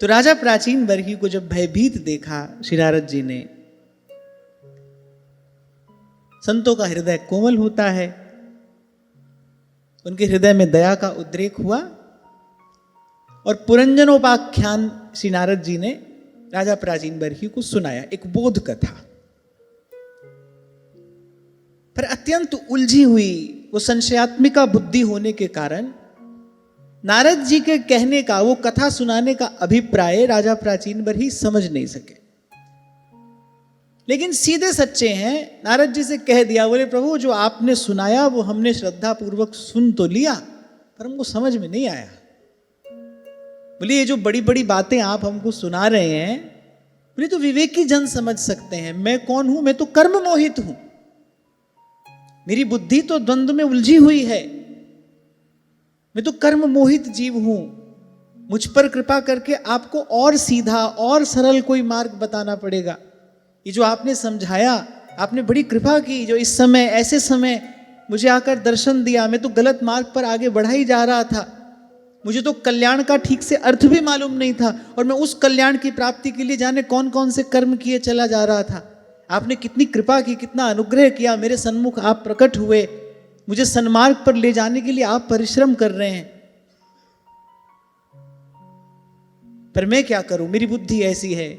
तो राजा प्राचीन बरही को जब भयभीत देखा श्री नारद जी ने, संतों का हृदय कोमल होता है, उनके हृदय में दया का उद्रेक हुआ और पुरंजनोपाख्यान श्री नारद जी ने राजा प्राचीन बरही को सुनाया, एक बोध कथा। पर अत्यंत उलझी हुई वो संशयात्मिका बुद्धि होने के कारण नारद जी के कहने का, वो कथा सुनाने का अभिप्राय राजा प्राचीन बरही समझ नहीं सके। लेकिन सीधे सच्चे हैं, नारद जी से कह दिया, बोले प्रभु जो आपने सुनाया वो हमने श्रद्धा पूर्वक सुन तो लिया, पर हमको समझ में नहीं आया। बोले ये जो बड़ी बड़ी बातें आप हमको सुना रहे हैं, बोले तो विवेकी जन समझ सकते हैं। मैं कौन हूं? मैं तो कर्म मोहित हूं, मेरी बुद्धि तो द्वंद्व में उलझी हुई है, मैं तो कर्म मोहित जीव हूं। मुझ पर कृपा करके आपको और सीधा और सरल कोई मार्ग बताना पड़ेगा। ये जो आपने समझाया, आपने बड़ी कृपा की, जो इस समय ऐसे समय मुझे आकर दर्शन दिया। मैं तो गलत मार्ग पर आगे बढ़ा ही जा रहा था, मुझे तो कल्याण का ठीक से अर्थ भी मालूम नहीं था, और मैं उस कल्याण की प्राप्ति के लिए जाने कौन कौन से कर्म किए चला जा रहा था। आपने कितनी कृपा की, कितना अनुग्रह किया, मेरे सन्मुख आप प्रकट हुए, मुझे सन्मार्ग पर ले जाने के लिए आप परिश्रम कर रहे हैं। पर मैं क्या करूं, मेरी बुद्धि ऐसी है,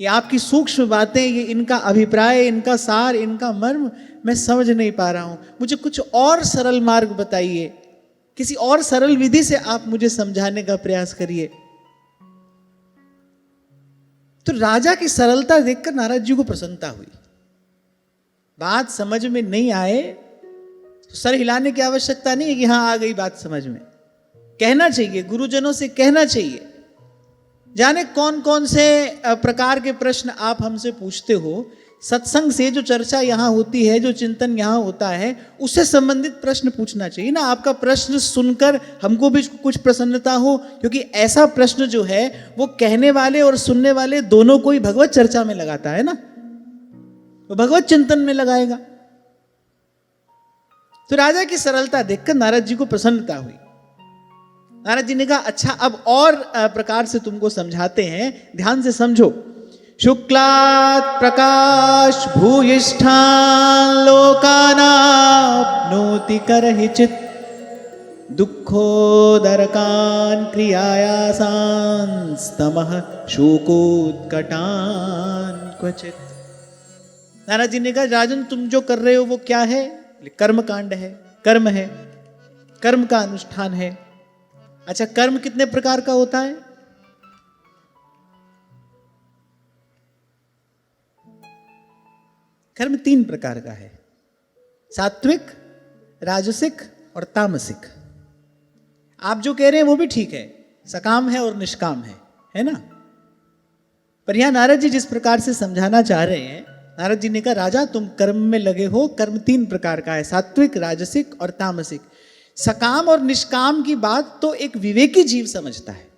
ये आपकी सूक्ष्म बातें, ये इनका अभिप्राय, इनका सार, इनका मर्म मैं समझ नहीं पा रहा हूं। मुझे कुछ और सरल मार्ग बताइए, किसी और सरल विधि से आप मुझे समझाने का प्रयास करिए। तो राजा की सरलता देखकर नारद जी को प्रसन्नता हुई। बात समझ में नहीं आए तो सर हिलाने की आवश्यकता नहीं है कि हाँ आ गई बात समझ में। कहना चाहिए, गुरुजनों से कहना चाहिए। जाने कौन कौन से प्रकार के प्रश्न आप हमसे पूछते हो, सत्संग से जो चर्चा यहाँ होती है, जो चिंतन यहाँ होता है, उससे संबंधित प्रश्न पूछना चाहिए ना। आपका प्रश्न सुनकर हमको भी कुछ प्रसन्नता हो, क्योंकि ऐसा प्रश्न जो है वो कहने वाले और सुनने वाले दोनों को ही भगवत चर्चा में लगाता है ना, वो भगवत चिंतन में लगाएगा। तो राजा की सरलता देखकर नारद जी को प्रसन्नता हुई। नारद जी ने कहा अच्छा अब और प्रकार से तुमको समझाते हैं, ध्यान से समझो। शुक्लात् प्रकाश भूयिष्ठान् लोकानाप्नोति करहिचित् दुःखोदरकान् क्रियायासान् स्तमः शोकोत्कटान् क्वचित्। नारद जी ने कहा राजन तुम जो कर रहे हो वो क्या है? कर्म कांड है, कर्म है, कर्म का अनुष्ठान है। अच्छा कर्म कितने प्रकार का होता है? कर्म 3 प्रकार का है, सात्विक, राजसिक और तामसिक। आप जो कह रहे हैं वो भी ठीक है, सकाम है और निष्काम है ना। पर यहां नारद जी जिस प्रकार से समझाना चाह रहे हैं, नारद जी ने कहा राजा तुम कर्म में लगे हो, कर्म 3 प्रकार का है, सात्विक, राजसिक और तामसिक। सकाम और निष्काम की बात तो एक विवेकी जीव समझता है।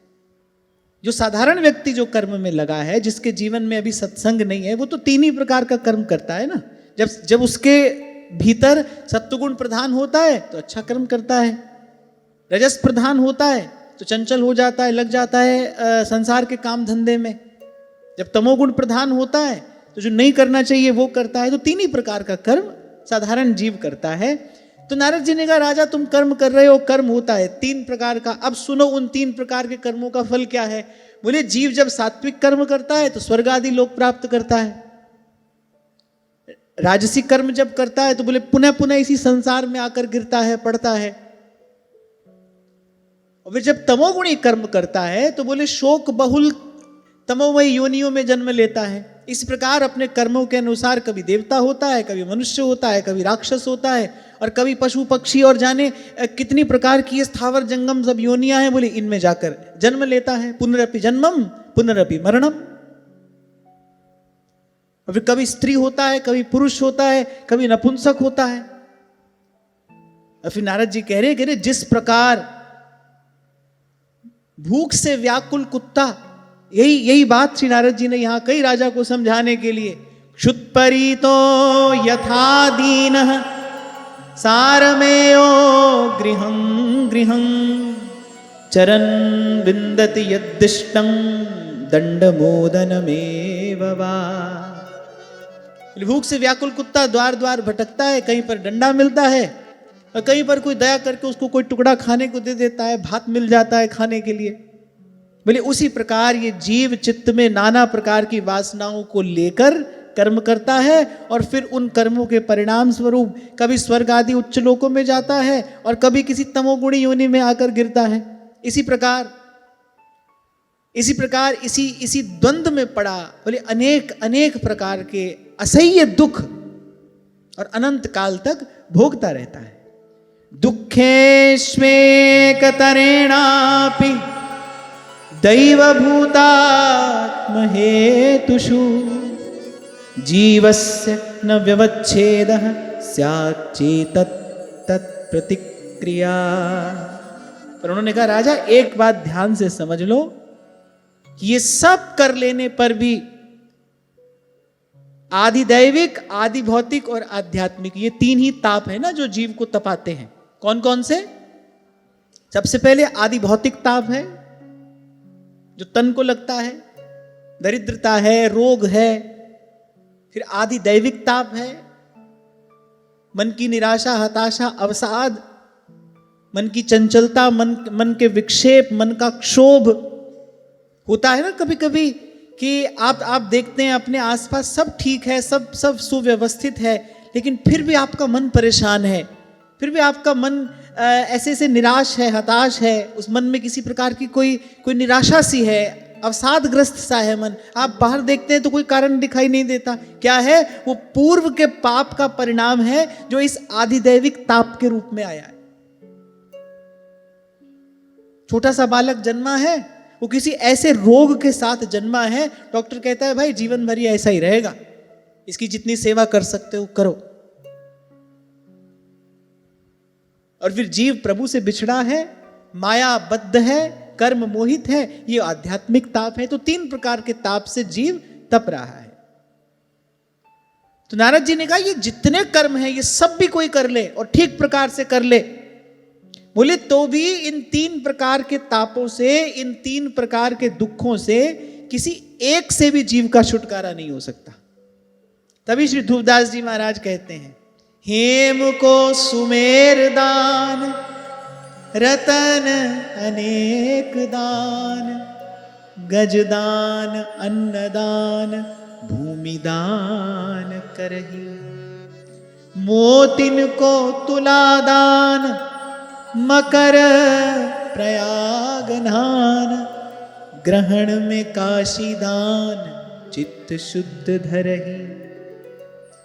जो साधारण व्यक्ति जो कर्म में लगा है, जिसके जीवन में अभी सत्संग नहीं है, वो तो 3 ही प्रकार का कर्म करता है ना। जब उसके भीतर सत्वगुण प्रधान होता है तो अच्छा कर्म करता है, रजस प्रधान होता है तो चंचल हो जाता है, लग जाता है संसार के काम धंधे में। जब तमोगुण प्रधान होता है तो जो नहीं करना चाहिए वो करता है। तो 3 ही प्रकार का कर्म साधारण जीव करता है। तो नारद जी ने कहा राजा तुम कर्म कर रहे हो, कर्म होता है 3 प्रकार का। अब सुनो उन 3 प्रकार के कर्मों का फल क्या है। बोले जीव जब सात्विक कर्म करता है तो स्वर्ग आदि लोक प्राप्त करता है। राजसिक कर्म जब करता है तो बोले पुनः पुनः इसी संसार में आकर गिरता है, पड़ता है। और फिर जब तमोगुणी कर्म करता है तो बोले शोक बहुल तमोमय योनियों में जन्म लेता है। इस प्रकार अपने कर्मों के अनुसार कभी देवता होता है, कभी मनुष्य होता है, कभी राक्षस होता है, और कभी पशु पक्षी और जाने कितनी प्रकार की स्थावर जंगम सब योनियां हैं, बोले इनमें जाकर जन्म लेता है। पुनरपि जन्मम पुनरपि मरणम। और फिर कभी स्त्री होता है, कभी पुरुष होता है, कभी नपुंसक होता है। और फिर नारद जी कह रहे जिस प्रकार भूख से व्याकुल कुत्ता, यही बात श्री नारद जी ने यहां कई राजा को समझाने के लिए। क्षुत्परीतो यथा दीनः सारमेयो गृहं गृहं चरण विंदति यद्दिष्टं दंडमोदनमेव वा। भूख से व्याकुल कुत्ता द्वार द्वार भटकता है, कहीं पर डंडा मिलता है और कहीं पर कोई दया करके उसको कोई टुकड़ा खाने को दे देता है, भात मिल जाता है खाने के लिए। बोले उसी प्रकार ये जीव चित्त में नाना प्रकार की वासनाओं को लेकर कर्म करता है और फिर उन कर्मों के परिणाम स्वरूप कभी स्वर्ग आदि उच्च लोकों में जाता है और कभी किसी तमोगुणी योनि में आकर गिरता है। इसी प्रकार इसी द्वंद्व में पड़ा बोले अनेक अनेक प्रकार के असह्य दुख और अनंत काल तक भोगता रहता है। दुःखेष्वेकतरेणापि दैवभूतात्महेतुषु जीवस्य न व्यवच्छेदः स्यात् चेतत् तत्प्रतिक्रिया। पर उन्होंने कहा राजा एक बात ध्यान से समझ लो कि ये सब कर लेने पर भी आदि दैविक, आदि भौतिक और आध्यात्मिक ये तीन ही ताप है ना जो जीव को तपाते हैं। कौन कौन से? सबसे पहले आदि भौतिक ताप है जो तन को लगता है, दरिद्रता है, रोग है। फिर आदि दैविक ताप है, मन की निराशा, हताशा, अवसाद, मन की चंचलता, मन के विक्षेप, मन का क्षोभ होता है ना कभी कभी कि आप देखते हैं अपने आसपास सब ठीक है, सब सुव्यवस्थित है, लेकिन फिर भी आपका मन परेशान है, फिर भी आपका मन ऐसे निराश है, हताश है, उस मन में किसी प्रकार की कोई निराशा सी है, अवसादग्रस्त सा है मन। आप बाहर देखते हैं तो कोई कारण दिखाई नहीं देता। क्या है? वो पूर्व के पाप का परिणाम है जो इस आधिदैविक ताप के रूप में आया है। छोटा सा बालक जन्मा है, वो किसी ऐसे रोग के साथ जन्मा है, डॉक्टर कहता है भाई जीवन भर ये ऐसा ही रहेगा, इसकी जितनी सेवा कर सकते हो करो। और फिर जीव प्रभु से बिछड़ा है, मायाबद्ध है, कर्म मोहित है, ये आध्यात्मिक ताप है। तो तीन प्रकार के ताप से जीव तप रहा है। तो नारद जी ने कहा ये जितने कर्म हैं ये सब भी कोई कर ले और ठीक प्रकार से कर ले, बोले तो भी इन तीन प्रकार के तापों से, इन तीन प्रकार के दुखों से किसी एक से भी जीव का छुटकारा नहीं हो सकता। तभी श्री धूपदास जी महाराज कहते हैं, हेम को सुमेर दान, रतन अनेक दान, गजदान, अन्नदान, भूमिदान करही। मोतिन को तुलादान, मकर प्रयागनान, ग्रहण में काशीदान, चित्त शुद्ध धरही।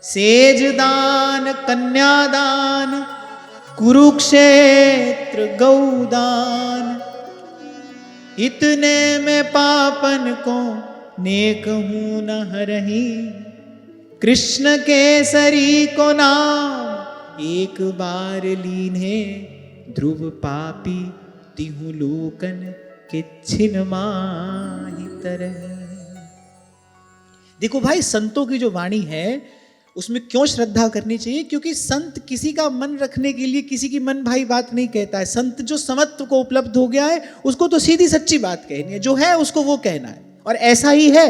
सेजदान, कन्यादान, कुरुक्षेत्र गौदान, इतने में पापन को नेक हूं न हरही। कृष्ण केसरी को नाम एक बार लीन्हे, ध्रुव पापी तिहु लोकन के छिन माहि तरही। देखो भाई, संतों की जो वाणी है उसमें क्यों श्रद्धा करनी चाहिए? क्योंकि संत किसी का मन रखने के लिए किसी की मन भाई बात नहीं कहता है। संत जो समत्व को उपलब्ध हो गया है उसको तो सीधी सच्ची बात कहनी है, जो है उसको वो कहना है, और ऐसा ही है।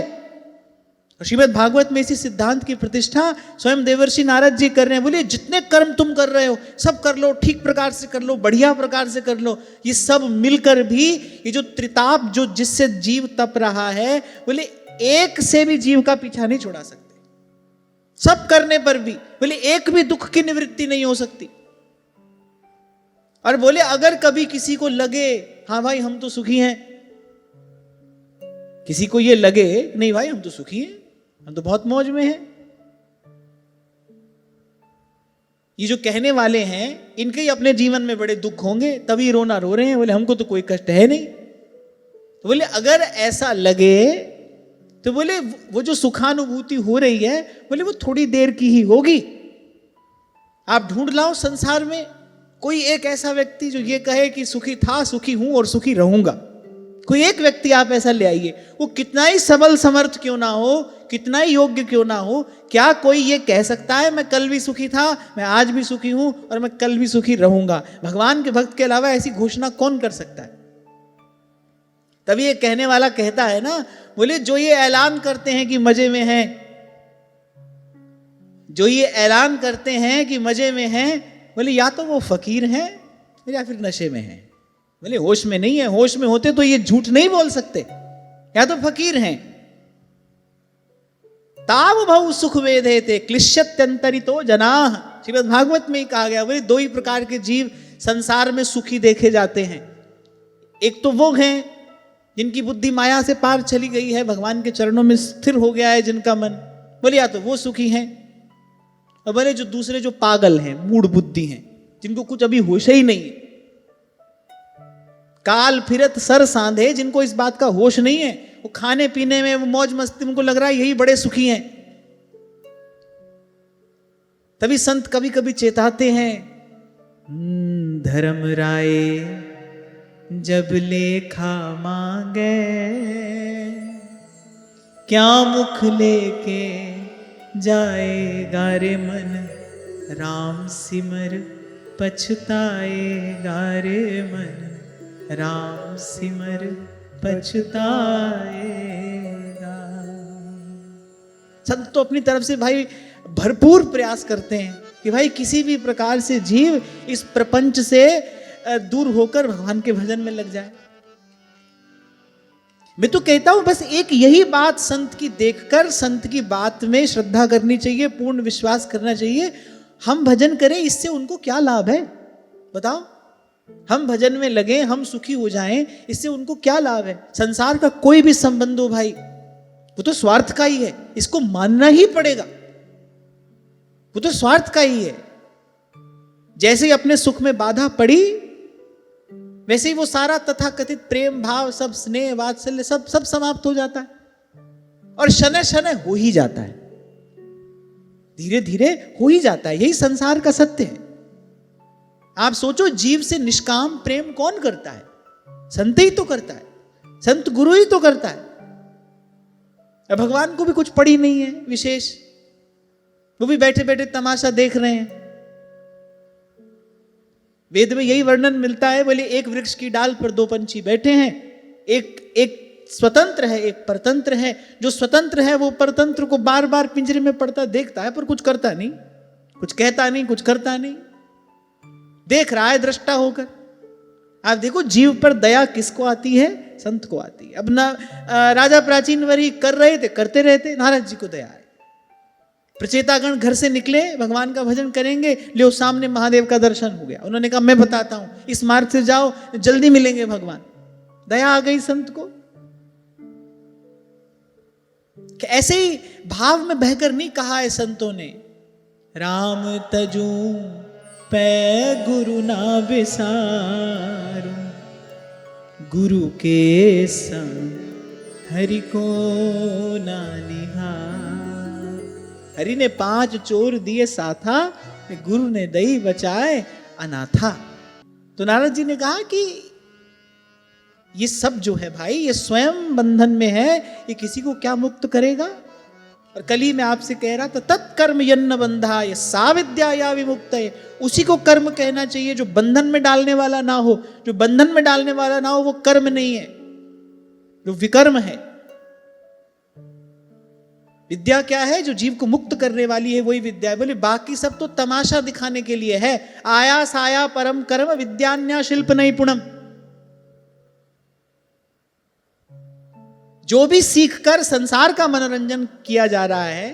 और श्रीमद् भागवत में इसी सिद्धांत की प्रतिष्ठा स्वयं देवर्षि नारद जी कर रहे हैं। बोले जितने कर्म तुम कर रहे हो सब कर लो, ठीक प्रकार से कर लो, बढ़िया प्रकार से कर लो। ये सब मिलकर भी ये जो त्रिताप जो जिससे जीव तप रहा है, बोले एक से भी जीव का पीछा नहीं छुड़ा सकते। सब करने पर भी बोले एक भी दुख की निवृत्ति नहीं हो सकती। और बोले अगर कभी किसी को लगे हाँ भाई हम तो सुखी हैं, किसी को ये लगे नहीं भाई हम तो सुखी हैं, हम तो बहुत मौज में हैं, ये जो कहने वाले हैं इनके ही अपने जीवन में बड़े दुख होंगे तभी रोना रो रहे हैं। बोले हमको तो कोई कष्ट है नहीं। तो बोले अगर ऐसा लगे तो बोले वो जो सुखानुभूति हो रही है बोले वो थोड़ी देर की ही होगी। आप ढूंढ लाओ संसार में कोई एक ऐसा व्यक्ति जो ये कहे कि सुखी था, सुखी हूं और सुखी रहूंगा। कोई एक व्यक्ति आप ऐसा ले आइए, वो कितना ही सबल समर्थ क्यों ना हो, कितना ही योग्य क्यों ना हो, क्या कोई ये कह सकता है मैं कल भी सुखी था, मैं आज भी सुखी हूं और मैं कल भी सुखी रहूंगा? भगवान के भक्त के अलावा ऐसी घोषणा कौन कर सकता है? तभी ये कहने वाला कहता है ना, बोले जो ये ऐलान करते हैं कि मजे में हैं, जो ये ऐलान करते हैं कि मजे में हैं, बोले या तो वो फकीर हैं या फिर नशे में हैं। बोले होश में नहीं है, होश में होते तो ये झूठ नहीं बोल सकते, या तो फकीर हैं। ताव भव सुख वेदे थे क्लिश्यत्यंतरितो जनाः, श्रीमद् भागवत में ही कहा गया। बोले दो ही प्रकार के जीव संसार में सुखी देखे जाते हैं। एक तो वो हैं जिनकी बुद्धि माया से पार चली गई है, भगवान के चरणों में स्थिर हो गया है जिनका मन, बोले या तो वो सुखी हैं। और बोले जो दूसरे जो पागल हैं, मूढ़ बुद्धि हैं, जिनको कुछ अभी होश ही नहीं है, काल फिरत सर सांधे, जिनको इस बात का होश नहीं है, वो खाने पीने में, वो मौज मस्ती, उनको लग रहा है यही बड़े सुखी हैं। तभी संत कभी कभी चेताते हैं, धर्म राय जब लेखा मांगे, क्या मुख लेके जाएगा रे मन, राम सिमर पछताएगा रे मन, राम सिमर पछताएगा। संत तो अपनी तरफ से भाई भरपूर प्रयास करते हैं कि भाई किसी भी प्रकार से जीव इस प्रपंच से दूर होकर भगवान के भजन में लग जाए। मैं तो कहता हूं बस एक यही बात संत की देखकर, संत की बात में श्रद्धा करनी चाहिए, पूर्ण विश्वास करना चाहिए। हम भजन करें, इससे उनको क्या लाभ है बताओ? हम भजन में लगे, हम सुखी हो जाएं, इससे उनको क्या लाभ है? संसार का कोई भी संबंध हो भाई, वो तो स्वार्थ का ही है, इसको मानना ही पड़ेगा। वो तो स्वार्थ का ही है। जैसे ही अपने सुख में बाधा पड़ी, वैसे ही वो सारा तथाकथित प्रेम भाव, सब स्नेह वात्सल्य, सब समाप्त हो जाता है, और शनै शनै हो ही जाता है, धीरे धीरे हो ही जाता है। यही संसार का सत्य है। आप सोचो, जीव से निष्काम प्रेम कौन करता है? संत ही तो करता है, संत गुरु ही तो करता है। अब भगवान को भी कुछ पड़ी नहीं है विशेष, वो भी बैठे बैठे तमाशा देख रहे हैं। वेद में यही वर्णन मिलता है, बोले एक वृक्ष की डाल पर दो पंछी बैठे हैं, एक स्वतंत्र है, एक परतंत्र है। जो स्वतंत्र है वो परतंत्र को बार बार पिंजरे में पड़ता देखता है, पर कुछ करता नहीं, कुछ कहता नहीं, कुछ करता नहीं, देख रहा है दृष्टा होकर। आप देखो, जीव पर दया किसको आती है? संत को आती है। अब ना राजा प्राचीन वरी कर रहे थे, करते रहते, नारद जी को दया है। प्रचेतागण घर से निकले, भगवान का भजन करेंगे, ले सामने महादेव का दर्शन हो गया। उन्होंने कहा मैं बताता हूं, इस मार्ग से जाओ, जल्दी मिलेंगे भगवान। दया आ गई संत को। ऐसे ही भाव में बहकर नहीं कहा है संतों ने, राम तजू पै गुरु ना बिसारू, गुरु के संग हरि को ना निहार। हरि ने 5 चोर दिए साथा, गुरु ने दई बचाए अनाथा। तो नारद जी ने कहा कि ये सब जो है भाई, ये स्वयं बंधन में है, ये किसी को क्या मुक्त करेगा? और कल ही मैं आपसे कह रहा था, तत्कर्म यन्न बंधा ये सा विद्या या विमुक्त है। उसी को कर्म कहना चाहिए जो बंधन में डालने वाला ना हो। जो बंधन में डालने वाला ना हो वो कर्म नहीं है, जो विकर्म है। विद्या क्या है? जो जीव को मुक्त करने वाली है, वही विद्या है। बोले बाकी सब तो तमाशा दिखाने के लिए है। आया साया परम कर्म विद्यान्या शिल्प नैपुणम। जो भी सीखकर संसार का मनोरंजन किया जा रहा है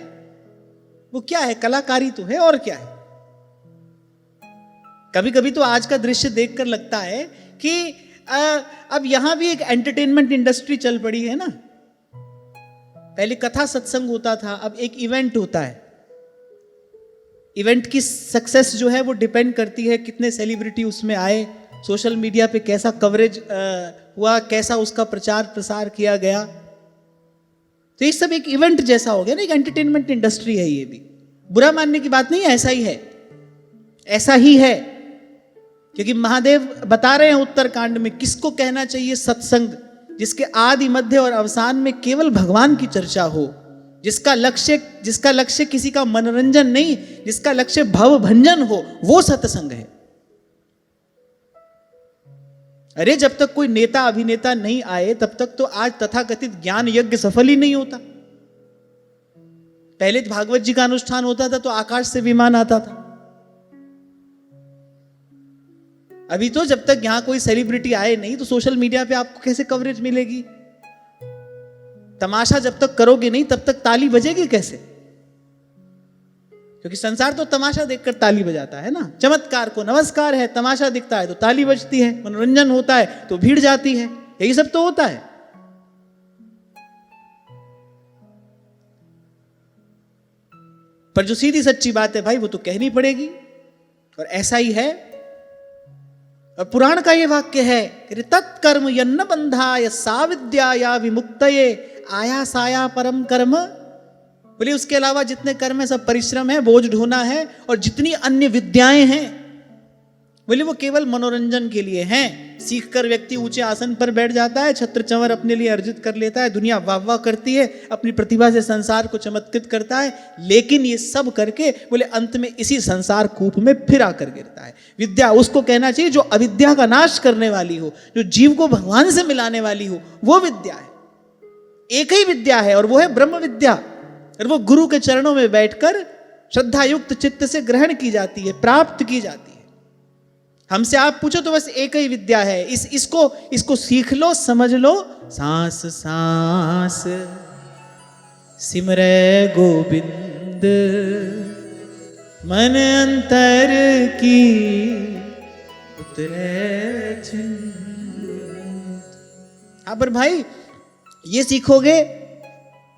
वो क्या है? कलाकारी तो है, और क्या है? कभी कभी तो आज का दृश्य देखकर लगता है कि अब यहां भी एक एंटरटेनमेंट इंडस्ट्री चल पड़ी है ना। पहले कथा सत्संग होता था, अब एक इवेंट होता है। इवेंट की सक्सेस जो है वो डिपेंड करती है कितने सेलिब्रिटी उसमें आए, सोशल मीडिया पे कैसा कवरेज हुआ, कैसा उसका प्रचार प्रसार किया गया। तो ये सब एक इवेंट जैसा हो गया ना, एक एंटरटेनमेंट इंडस्ट्री है। ये भी बुरा मानने की बात नहीं है, ऐसा ही है, ऐसा ही है। क्योंकि महादेव बता रहे हैं उत्तरकांड में, किसको कहना चाहिए सत्संग? जिसके आदि मध्य और अवसान में केवल भगवान की चर्चा हो, जिसका लक्ष्य किसी का मनोरंजन नहीं, जिसका लक्ष्य भव भंजन हो, वो सत्संग है। अरे जब तक कोई नेता अभिनेता नहीं आए तब तक तो आज तथाकथित ज्ञान यज्ञ सफल ही नहीं होता। पहले भागवत जी का अनुष्ठान होता था तो आकाश से विमान आता था। अभी तो जब तक यहां कोई सेलिब्रिटी आए नहीं तो सोशल मीडिया पे आपको कैसे कवरेज मिलेगी? तमाशा जब तक करोगे नहीं तब तक ताली बजेगी कैसे? क्योंकि संसार तो तमाशा देखकर ताली बजाता है ना। चमत्कार को नमस्कार है, तमाशा दिखता है तो ताली बजती है, मनोरंजन होता है तो भीड़ जाती है, यही सब तो होता है। पर जो सीधी सच्ची बात है भाई वो तो कहनी पड़ेगी, और ऐसा ही है। और पुराण का ये वाक्य है कि तत्कर्म यन्न बंधाय सा विद्या या विमुक्तये आयासाया परम कर्म। बोले उसके अलावा जितने कर्म है सब परिश्रम है, बोझ ढोना है, और जितनी अन्य विद्याएं हैं बोले वो केवल मनोरंजन के लिए हैं। सीखकर व्यक्ति ऊंचे आसन पर बैठ जाता है, छत्र चंवर अपने लिए अर्जित कर लेता है, दुनिया वाह वाह करती है, अपनी प्रतिभा से संसार को चमत्कृत करता है, लेकिन ये सब करके बोले अंत में इसी संसार कूप में फिर आकर गिरता है। विद्या उसको कहना चाहिए जो अविद्या का नाश करने वाली हो, जो जीव को भगवान से मिलाने वाली हो, वो विद्या है। एक ही विद्या है और वो है ब्रह्म विद्या, और वो गुरु के चरणों में बैठकर श्रद्धा युक्त चित्त से ग्रहण की जाती है, प्राप्त की जाती है। हमसे आप पूछो तो बस एक ही विद्या है, इसको सीख लो, समझ लो। सांस सांस सिमरे गोविंद मन अंतर की उतरे चिंत। हाँ पर भाई ये सीखोगे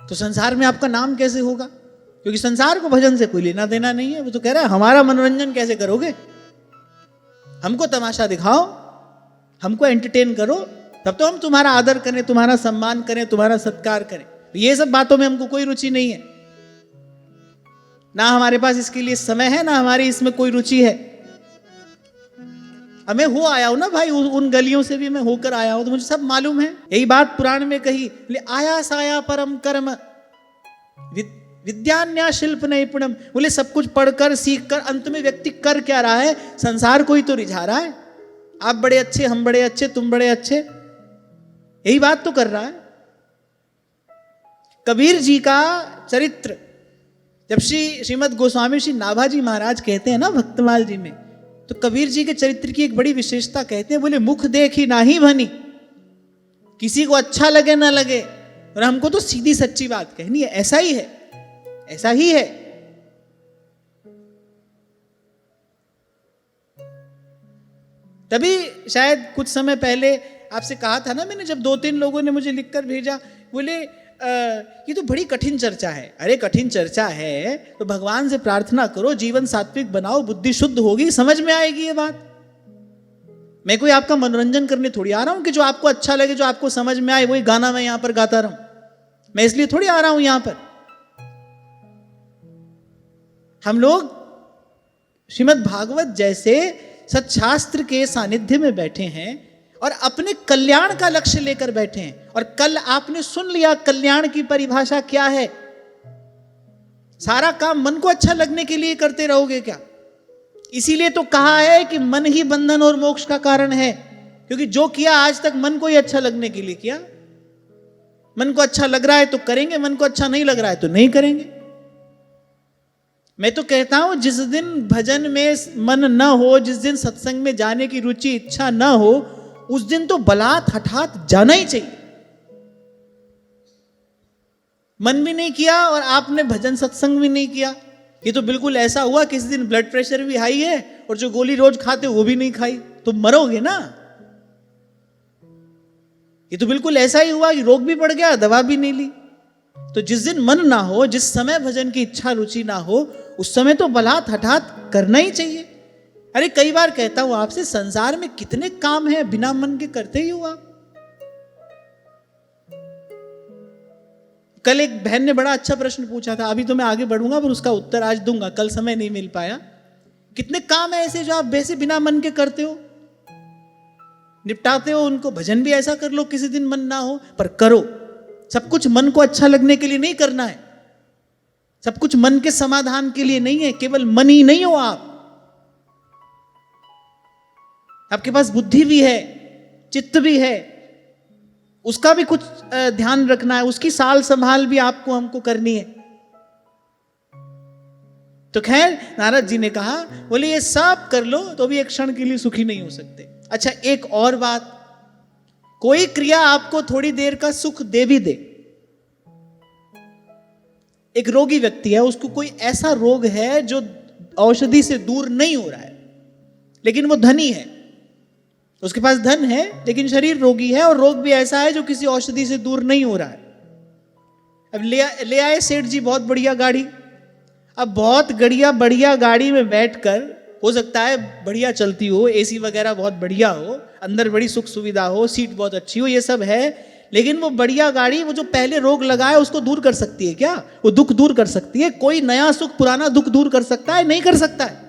तो संसार में आपका नाम कैसे होगा? क्योंकि संसार को भजन से कोई लेना देना नहीं है। वो तो कह रहा है हमारा मनोरंजन कैसे करोगे? हमको तमाशा दिखाओ, हमको एंटरटेन करो, तब तो हम तुम्हारा आदर करें, तुम्हारा सम्मान करें, तुम्हारा सत्कार करें। ये सब बातों में हमको कोई रुचि नहीं है, ना हमारे पास इसके लिए समय है, ना हमारी इसमें कोई रुचि है। मैं हो आया हूं ना भाई, उन गलियों से भी मैं होकर आया हूं, तो मुझे सब मालूम है। यही बात पुराण में कही, आया साया परम कर्म विद्यान्या शिल्प नैपुणम। बोले सब कुछ पढ़कर सीखकर अंत में व्यक्ति कर क्या रहा है? संसार को ही तो रिझा रहा है। आप बड़े अच्छे, हम बड़े अच्छे, तुम बड़े अच्छे, यही बात तो कर रहा है। कबीर जी का चरित्र जब श्रीमद गोस्वामी श्री नाभाजी महाराज कहते हैं ना भक्तमाल जी में, तो कबीर जी के चरित्र की एक बड़ी विशेषता कहते हैं। बोले मुख देखी नाही भनी, किसी को अच्छा लगे ना लगे, और हमको तो सीधी सच्ची बात कहनी है। ऐसा ही है, ऐसा ही है। तभी शायद कुछ समय पहले आपसे कहा था ना मैंने, जब 2-3 लोगों ने मुझे लिखकर भेजा, बोले ये तो बड़ी कठिन चर्चा है। अरे कठिन चर्चा है तो भगवान से प्रार्थना करो, जीवन सात्विक बनाओ, बुद्धि शुद्ध होगी, समझ में आएगी ये बात। मैं कोई आपका मनोरंजन करने थोड़ी आ रहा हूं कि जो आपको अच्छा लगे, जो आपको समझ में आए वही गाना मैं यहां पर गाता रहूं। मैं इसलिए थोड़ी आ रहा हूं यहां पर। हम लोग श्रीमद् भागवत जैसे सत्शास्त्र के सानिध्य में बैठे हैं और अपने कल्याण का लक्ष्य लेकर बैठे हैं। और कल आपने सुन लिया कल्याण की परिभाषा क्या है। सारा काम मन को अच्छा लगने के लिए करते रहोगे क्या? इसीलिए तो कहा है कि मन ही बंधन और मोक्ष का कारण है, क्योंकि जो किया आज तक मन को ही अच्छा लगने के लिए किया। मन को अच्छा लग रहा है तो करेंगे, मन को अच्छा नहीं लग रहा है तो नहीं करेंगे। मैं तो कहता हूं जिस दिन भजन में मन न हो, जिस दिन सत्संग में जाने की रुचि इच्छा न हो, उस दिन तो बलात् हठात जाना ही चाहिए। मन भी नहीं किया और आपने भजन सत्संग भी नहीं किया, ये तो बिल्कुल ऐसा हुआ किस दिन ब्लड प्रेशर भी हाई है और जो गोली रोज खाते वो भी नहीं खाई, तो मरोगे ना। ये तो बिल्कुल ऐसा ही हुआ कि रोग भी पड़ गया, दवा भी नहीं ली। तो जिस दिन मन ना हो, जिस समय भजन की इच्छा रुचि ना हो, उस समय तो बलात् हठात करना ही चाहिए। अरे कई बार कहता हूं आपसे, संसार में कितने काम हैं बिना मन के करते ही हो आप। कल एक बहन ने बड़ा अच्छा प्रश्न पूछा था, अभी तो मैं आगे बढ़ूंगा पर उसका उत्तर आज दूंगा, कल समय नहीं मिल पाया। कितने काम है ऐसे जो आप वैसे बिना मन के करते हो, निपटाते हो उनको। भजन भी ऐसा कर लो किसी दिन मन ना हो पर करो। सब कुछ मन को अच्छा लगने के लिए नहीं करना है, सब कुछ मन के समाधान के लिए नहीं है। केवल मन ही नहीं हो आप, आपके पास बुद्धि भी है, चित्त भी है, उसका भी कुछ ध्यान रखना है, उसकी साल संभाल भी आपको हमको करनी है। तो खैर नारद जी ने कहा, बोले ये सब कर लो तो भी एक क्षण के लिए सुखी नहीं हो सकते। अच्छा एक और बात, कोई क्रिया आपको थोड़ी देर का सुख दे भी दे। एक रोगी व्यक्ति है, उसको कोई ऐसा रोग है जो औषधि से दूर नहीं हो रहा है, लेकिन वो धनी है, उसके पास धन है, लेकिन शरीर रोगी है, और रोग भी ऐसा है जो किसी औषधि से दूर नहीं हो रहा है। अब ले आए सेठ जी बहुत बढ़िया गाड़ी। अब बहुत बढ़िया गाड़ी में बैठकर, हो सकता है बढ़िया चलती हो, एसी वगैरह बहुत बढ़िया हो, अंदर बड़ी सुख सुविधा हो, सीट बहुत अच्छी हो, ये सब है, लेकिन वो बढ़िया गाड़ी वो जो पहले रोग लगा है उसको दूर कर सकती है क्या? वो दुख दूर कर सकती है? कोई नया सुख पुराना दुख दूर कर सकता है? नहीं कर सकता है।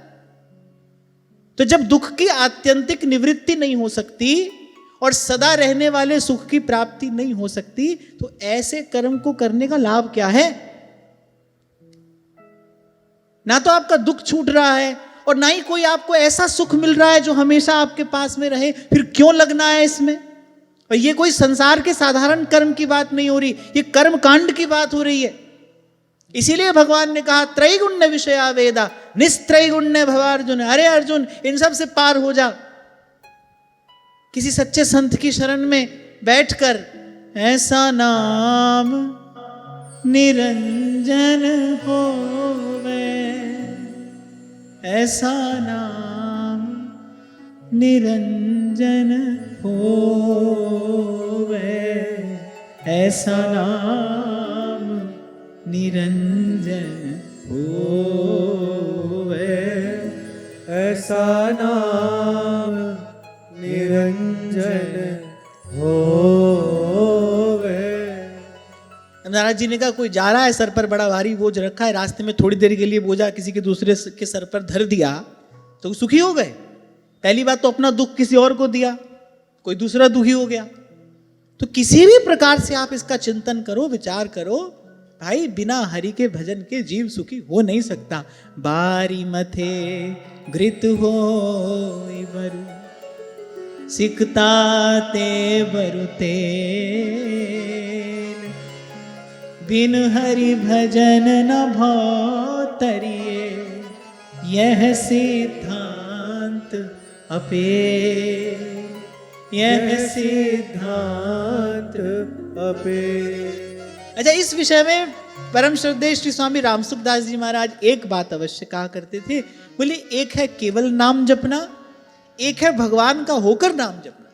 तो जब दुख की आत्यंतिक निवृत्ति नहीं हो सकती और सदा रहने वाले सुख की प्राप्ति नहीं हो सकती, तो ऐसे कर्म को करने का लाभ क्या है? ना तो आपका दुख छूट रहा है और ना ही कोई आपको ऐसा सुख मिल रहा है जो हमेशा आपके पास में रहे, फिर क्यों लगना है इसमें? और ये कोई संसार के साधारण कर्म की बात नहीं हो रही, ये कर्म कांड की बात हो रही है। इसीलिए भगवान ने कहा त्रैगुण्य विषया वेदा निस्त्रैगुण्य भवार्जुन। अरे अर्जुन, इन सब से पार हो जा, किसी सच्चे संत की शरण में बैठकर ऐसा नाम निरंजन होवे, ऐसा नाम निरंजन होवे, ऐसा नाम निरंजन होवे, ऐसा नाम निरंजन होवे। नारद जी ने कहा कोई जा रहा है, सर पर बड़ा भारी बोझ रखा है, रास्ते में थोड़ी देर के लिए बोझा किसी के दूसरे के सर पर धर दिया तो सुखी हो गए। पहली बात तो अपना दुख किसी और को दिया, कोई दूसरा दुखी हो गया। तो किसी भी प्रकार से आप इसका चिंतन करो, विचार करो, भाई बिना हरि के भजन के जीव सुखी हो नहीं सकता। बारी मथे घृत हो बरु सिकता ते बरुते, बिन हरि भजन न भौतरिए, यह सिद्धांत अपे, यह सिद्धांत अपे। अच्छा इस विषय में परम श्रद्धेय श्री स्वामी रामसुखदास जी महाराज एक बात अवश्य कहा करते थे, बोले एक है केवल नाम जपना, एक है भगवान का होकर नाम जपना।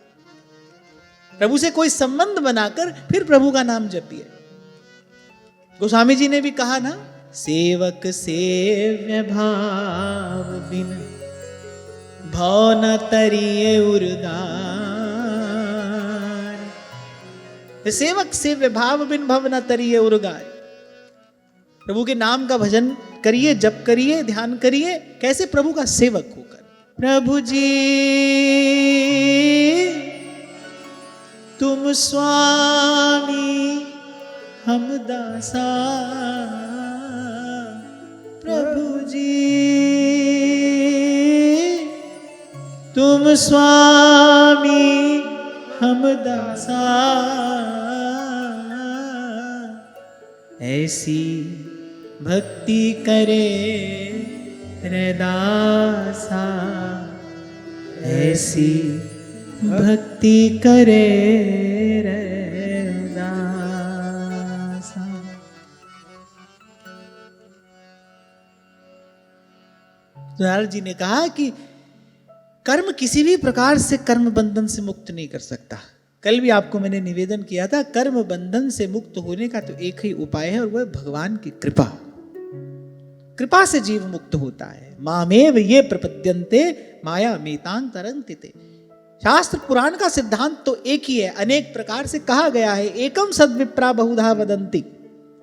प्रभु से कोई संबंध बनाकर फिर प्रभु का नाम जपिए। गोस्वामी जी ने भी कहा ना, सेवक सेव्य भाव बिन भव न तरिये उर्गार। सेवक सेव्य भाव बिन भव न तरिये उर्गार। प्रभु के नाम का भजन करिए, जप करिए, ध्यान करिए, कैसे? प्रभु का सेवक होकर। प्रभु जी तुम स्वामी हम दासा, प्रभु जी तुम स्वामी हम दासा, ऐसी भक्ति करे हृदासा, ऐसी भक्ति करे नारद जी ने कहा कि कर्म किसी भी प्रकार से कर्म बंधन से मुक्त नहीं कर सकता। कल भी आपको मैंने निवेदन किया था, कर्म बंधन से मुक्त होने का तो एक ही उपाय है और वह भगवान की कृपा। कृपा से जीव मुक्त होता है। मामेव ये प्रपद्यन्ते माया मेतां तरन्ति ते। शास्त्र पुराण का सिद्धांत तो एक ही है, अनेक प्रकार से कहा गया है। एकम सद्विप्रा बहुधा वदन्ति,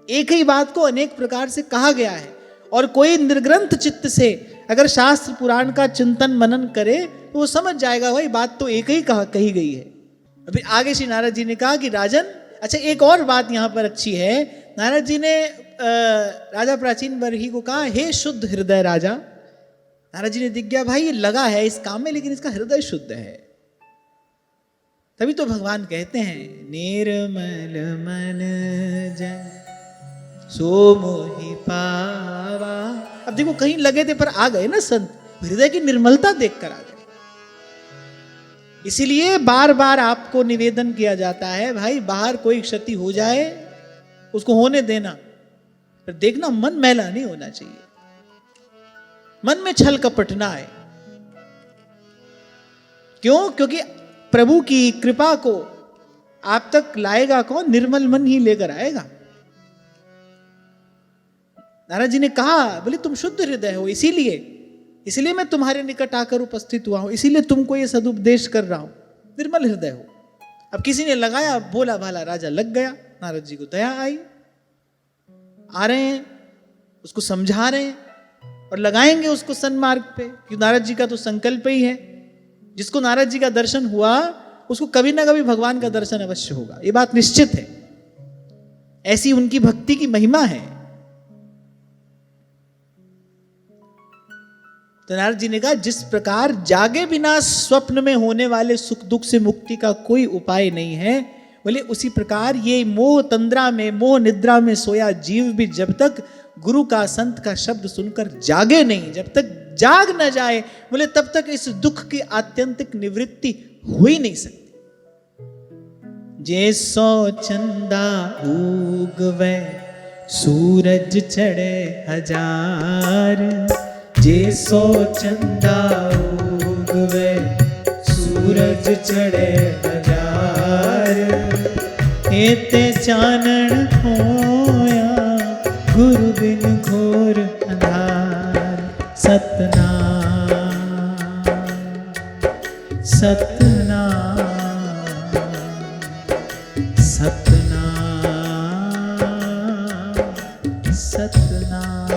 एक ही बात को अनेक प्रकार से कहा गया है। और कोई निर्ग्रंथ चित्त से अगर शास्त्र पुराण का चिंतन मनन करे तो वो समझ जाएगा भाई बात तो एक ही कही गई है। अभी आगे श्री नारद जी ने कहा कि राजन, अच्छा एक और बात यहाँ पर अच्छी है। नारद जी ने राजा प्राचीन बरही को कहा, हे शुद्ध हृदय राजा। नारद जी ने दिख गया भाई ये लगा है इस काम में, लेकिन इसका हृदय शुद्ध है। तभी तो भगवान कहते हैं निर्मल मन जन सो मोहि पावा। अब देखो कहीं लगे थे पर आ गए ना संत, हृदय की निर्मलता देखकर आ गए। इसीलिए बार बार आपको निवेदन किया जाता है, भाई बाहर कोई क्षति हो जाए उसको होने देना, पर देखना मन मैला नहीं होना चाहिए, मन में छल कपट ना आए। क्यों? क्योंकि प्रभु की कृपा को आप तक लाएगा कौन? निर्मल मन ही लेकर आएगा। नारद जी ने कहा, बोले तुम शुद्ध हृदय हो, इसीलिए मैं तुम्हारे निकट आकर उपस्थित हुआ हूं, इसीलिए तुमको ये सदुपदेश कर रहा हूं। निर्मल हृदय हो। अब किसी ने लगाया, भोला भाला राजा लग गया, नारद जी को दया आई, आ रहे हैं उसको समझा रहे हैं और लगाएंगे उसको सन्मार्ग पे, क्योंकि नारद जी का तो संकल्प ही है, जिसको नारद जी का दर्शन हुआ उसको कभी ना कभी भगवान का दर्शन अवश्य होगा, ये बात निश्चित है। ऐसी उनकी भक्ति की महिमा है। तो नारद जी ने कहा, जिस प्रकार जागे बिना स्वप्न में होने वाले सुख दुख से मुक्ति का कोई उपाय नहीं है, बोले उसी प्रकार ये मोह तंद्रा में, मोह निद्रा में सोया जीव भी जब तक गुरु का संत का शब्द सुनकर जागे नहीं, जब तक जाग न जाए, बोले तब तक इस दुख की आत्यंतिक निवृत्ति हो ही नहीं सकती। जैसो चंदा उगवे सूरज चढ़े हजार, जैसो चंदा उगवे सूरज चढ़े हजार, एते चानन होया गुरु बिन घोर अंधार। सतनाम सतनाम सतनाम सतनाम।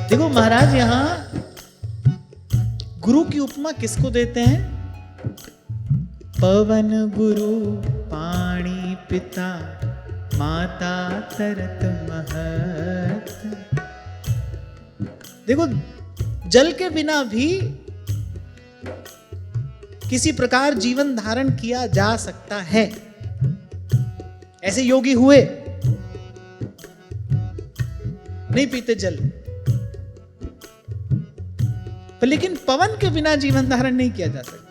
देखो महाराज यहां गुरु की उपमा किसको देते हैं? पवन गुरु पानी पिता माता तरत महत। देखो जल के बिना भी किसी प्रकार जीवन धारण किया जा सकता है। ऐसे योगी हुए, नहीं पीते जल, पर लेकिन पवन के बिना जीवन धारण नहीं किया जा सकता।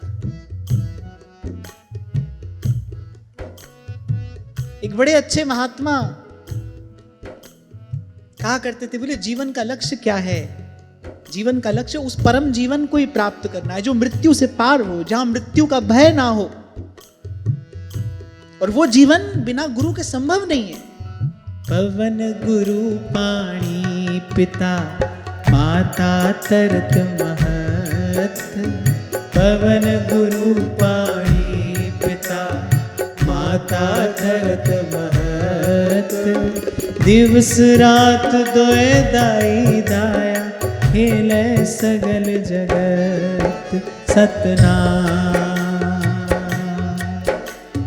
एक बड़े अच्छे महात्मा कहा करते थे, बोले जीवन का लक्ष्य क्या है? जीवन का लक्ष्य उस परम जीवन को ही प्राप्त करना है जो मृत्यु से पार हो, जहां मृत्यु का भय ना हो, और वो जीवन बिना गुरु के संभव नहीं है। पवन गुरु पानी पिता माता तरत महत, पवन गुरु पानी पिता माता तरत महत, दिवस रात दोए दाई दाया, खेले सगल जगत। सतनाम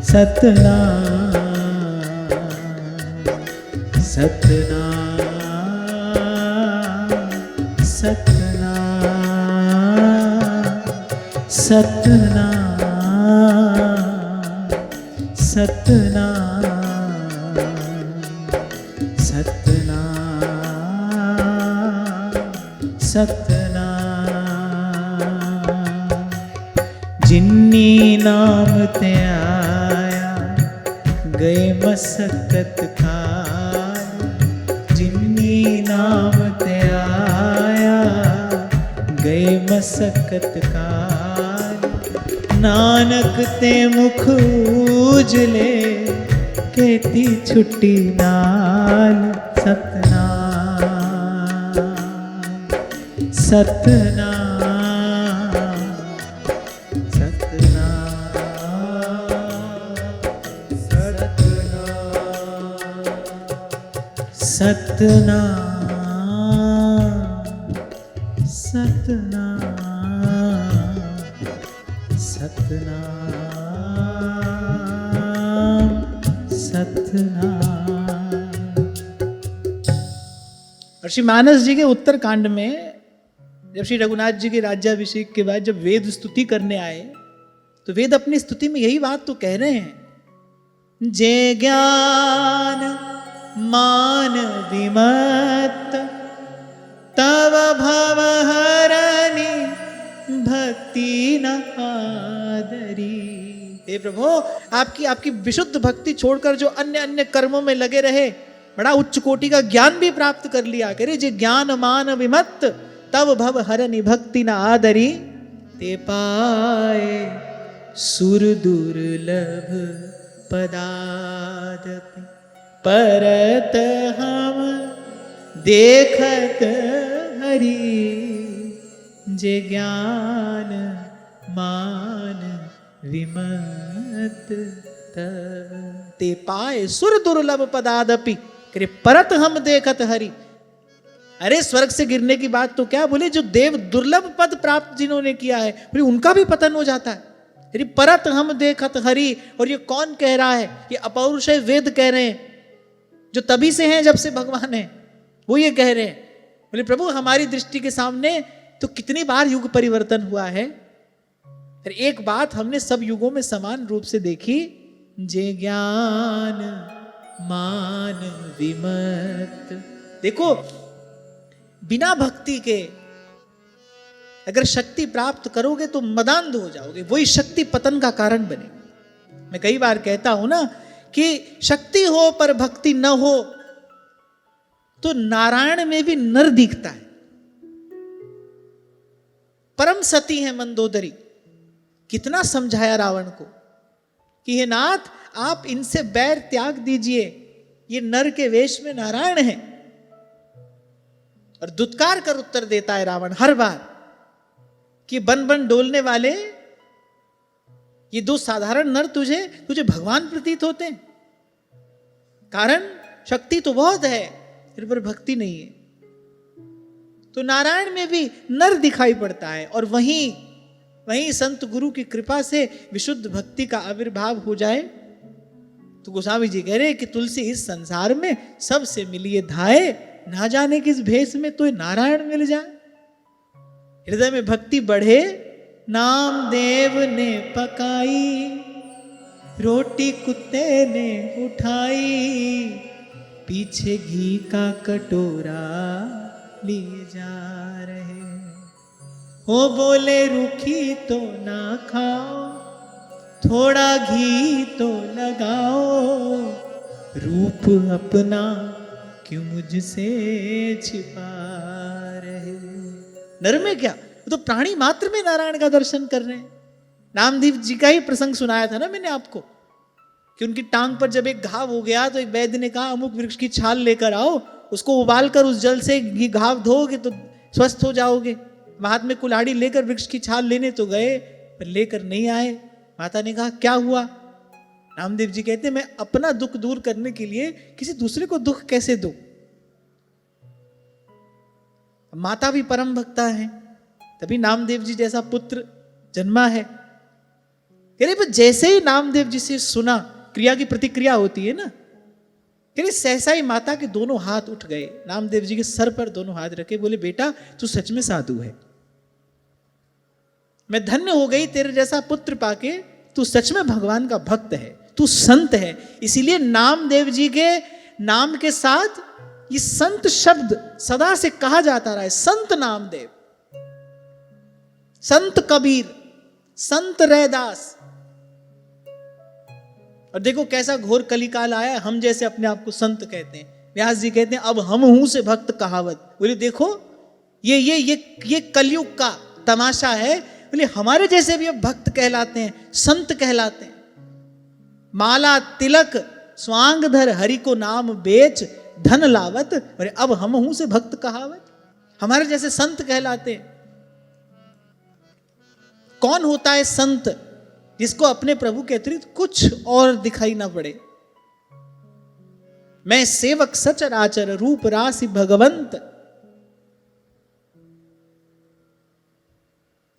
सतनाम सतनाम सतनाम सतनाम सतनाम सतनाम सतनाम। जिन्नी नाम ते आया गए मसकत खाल, जिन्नी नाम ते आया गए मसकत काल, नानक ते मुख उजले कहती छुट्टी नाल। सतनाम सतनाम सतनाम सतनाम सतनाम सतनाम सतनाम। ऋषि मानस जी के उत्तर कांड में जब श्री रघुनाथ जी के राज्याभिषेक के बाद जब वेद स्तुति करने आए, तो वेद अपनी स्तुति में यही बात तो कह रहे हैं, जे ज्ञान मान विमत तव भव हरनि भक्ति न आदरी। हे प्रभु, आपकी विशुद्ध भक्ति छोड़कर जो अन्य अन्य कर्मों में लगे रहे, बड़ा उच्च कोटि का ज्ञान भी प्राप्त कर लिया, करे जे ज्ञान मान विमत तव भव हरनि भक्ति न आदरी, ते पाए सुर दुर्लभ पदादपि परत हम देखत हरि, जे ज्ञान मान विमत ते पाए सुर दुर्लभ पदादपि, करे परत हम देखत हरि। अरे स्वर्ग से गिरने की बात तो क्या, बोले जो देव दुर्लभ पद प्राप्त जिन्होंने किया है, बोले उनका भी पतन हो जाता है। अरे परत हम देखत हरि, और ये कौन कह रहा है? ये अपौरुष है, वेद कह रहे हैं, जो तभी से हैं जब से भगवान है, वो ये कह रहे हैं। बोले प्रभु हमारी दृष्टि के सामने तो कितनी बार युग परिवर्तन हुआ है, फिर एक बात हमने सब युगों में समान रूप से देखी, जे ज्ञान मान विमत। देखो बिना भक्ति के अगर शक्ति प्राप्त करोगे तो मदान्ध हो जाओगे, वही शक्ति पतन का कारण बनेगी। मैं कई बार कहता हूं ना कि शक्ति हो पर भक्ति न हो तो नारायण में भी नर दिखता है। परम सती है मंदोदरी, कितना समझाया रावण को कि हे नाथ आप इनसे बैर त्याग दीजिए, ये नर के वेश में नारायण है। और दुत्कार कर उत्तर देता है रावण हर बार कि बन बन डोलने वाले ये दो साधारण नर तुझे भगवान प्रतीत होते हैं। कारण शक्ति तो बहुत है, फिर पर भक्ति नहीं है। तो नारायण में भी नर दिखाई पड़ता है, और वहीं संत गुरु की कृपा से विशुद्ध भक्ति का आविर्भाव हो जाए तो गोस्वामी जी कह रहे कि तुलसी इस संसार में सबसे मिलिए धाए, ना जाने किस भेष में तो नारायण मिल जाए। हृदय में भक्ति बढ़े, नाम देव ने पकाई, रोटी कुत्ते ने उठाई, पीछे घी का कटोरा लिए जा रहे हो, बोले रूखी तो ना खाओ, थोड़ा घी तो लगाओ, रूप अपना क्यों मुझसे छिपा रहे। नर में क्या, वो तो प्राणी मात्र में नारायण का दर्शन कर रहे हैं। नामदेव जी का ही प्रसंग सुनाया था ना मैंने आपको कि उनकी टांग पर जब एक घाव हो गया तो एक वैद्य ने कहा अमुक वृक्ष की छाल लेकर आओ, उसको उबालकर उस जल से ये घाव धोगे तो स्वस्थ हो जाओगे। हाथ में कुल्हाड़ी लेकर वृक्ष की छाल लेने तो गए, पर लेकर नहीं आए। माता ने कहा क्या हुआ? नामदेव जी कहते मैं अपना दुख दूर करने के लिए किसी दूसरे को दुख कैसे दूं। माता भी परम भक्ता है, तभी नामदेव जी जैसा पुत्र जन्मा है। कह रहे जैसे ही नामदेव जी से सुना, क्रिया की प्रतिक्रिया होती है ना, कह रहे सहसा ही माता के दोनों हाथ उठ गए, नामदेव जी के सर पर दोनों हाथ रखे, बोले बेटा तू सच में साधु है, मैं धन्य हो गई तेरे जैसा पुत्र पाके, तू सच में भगवान का भक्त है, तू संत है। इसीलिए नामदेव जी के नाम के साथ ये संत शब्द सदा से कहा जाता रहा है। संत नामदेव, संत कबीर, संत रैदास। और देखो कैसा घोर कलिकाल आया, हम जैसे अपने आप को संत कहते हैं। व्यास जी कहते हैं अब हम हूं से भक्त कहावत। बोले देखो ये कलयुग का तमाशा है। बोले हमारे जैसे भी अब भक्त कहलाते हैं, संत कहलाते हैं। माला तिलक स्वांग धर हरि को नाम बेच धन लावत। बोले अब हम हूं से भक्त कहावत, हमारे जैसे संत कहलाते हैं। कौन होता है संत? जिसको अपने प्रभु के अतिरिक्त कुछ और दिखाई ना पड़े। मैं सेवक सचराचर रूप राशि भगवंत,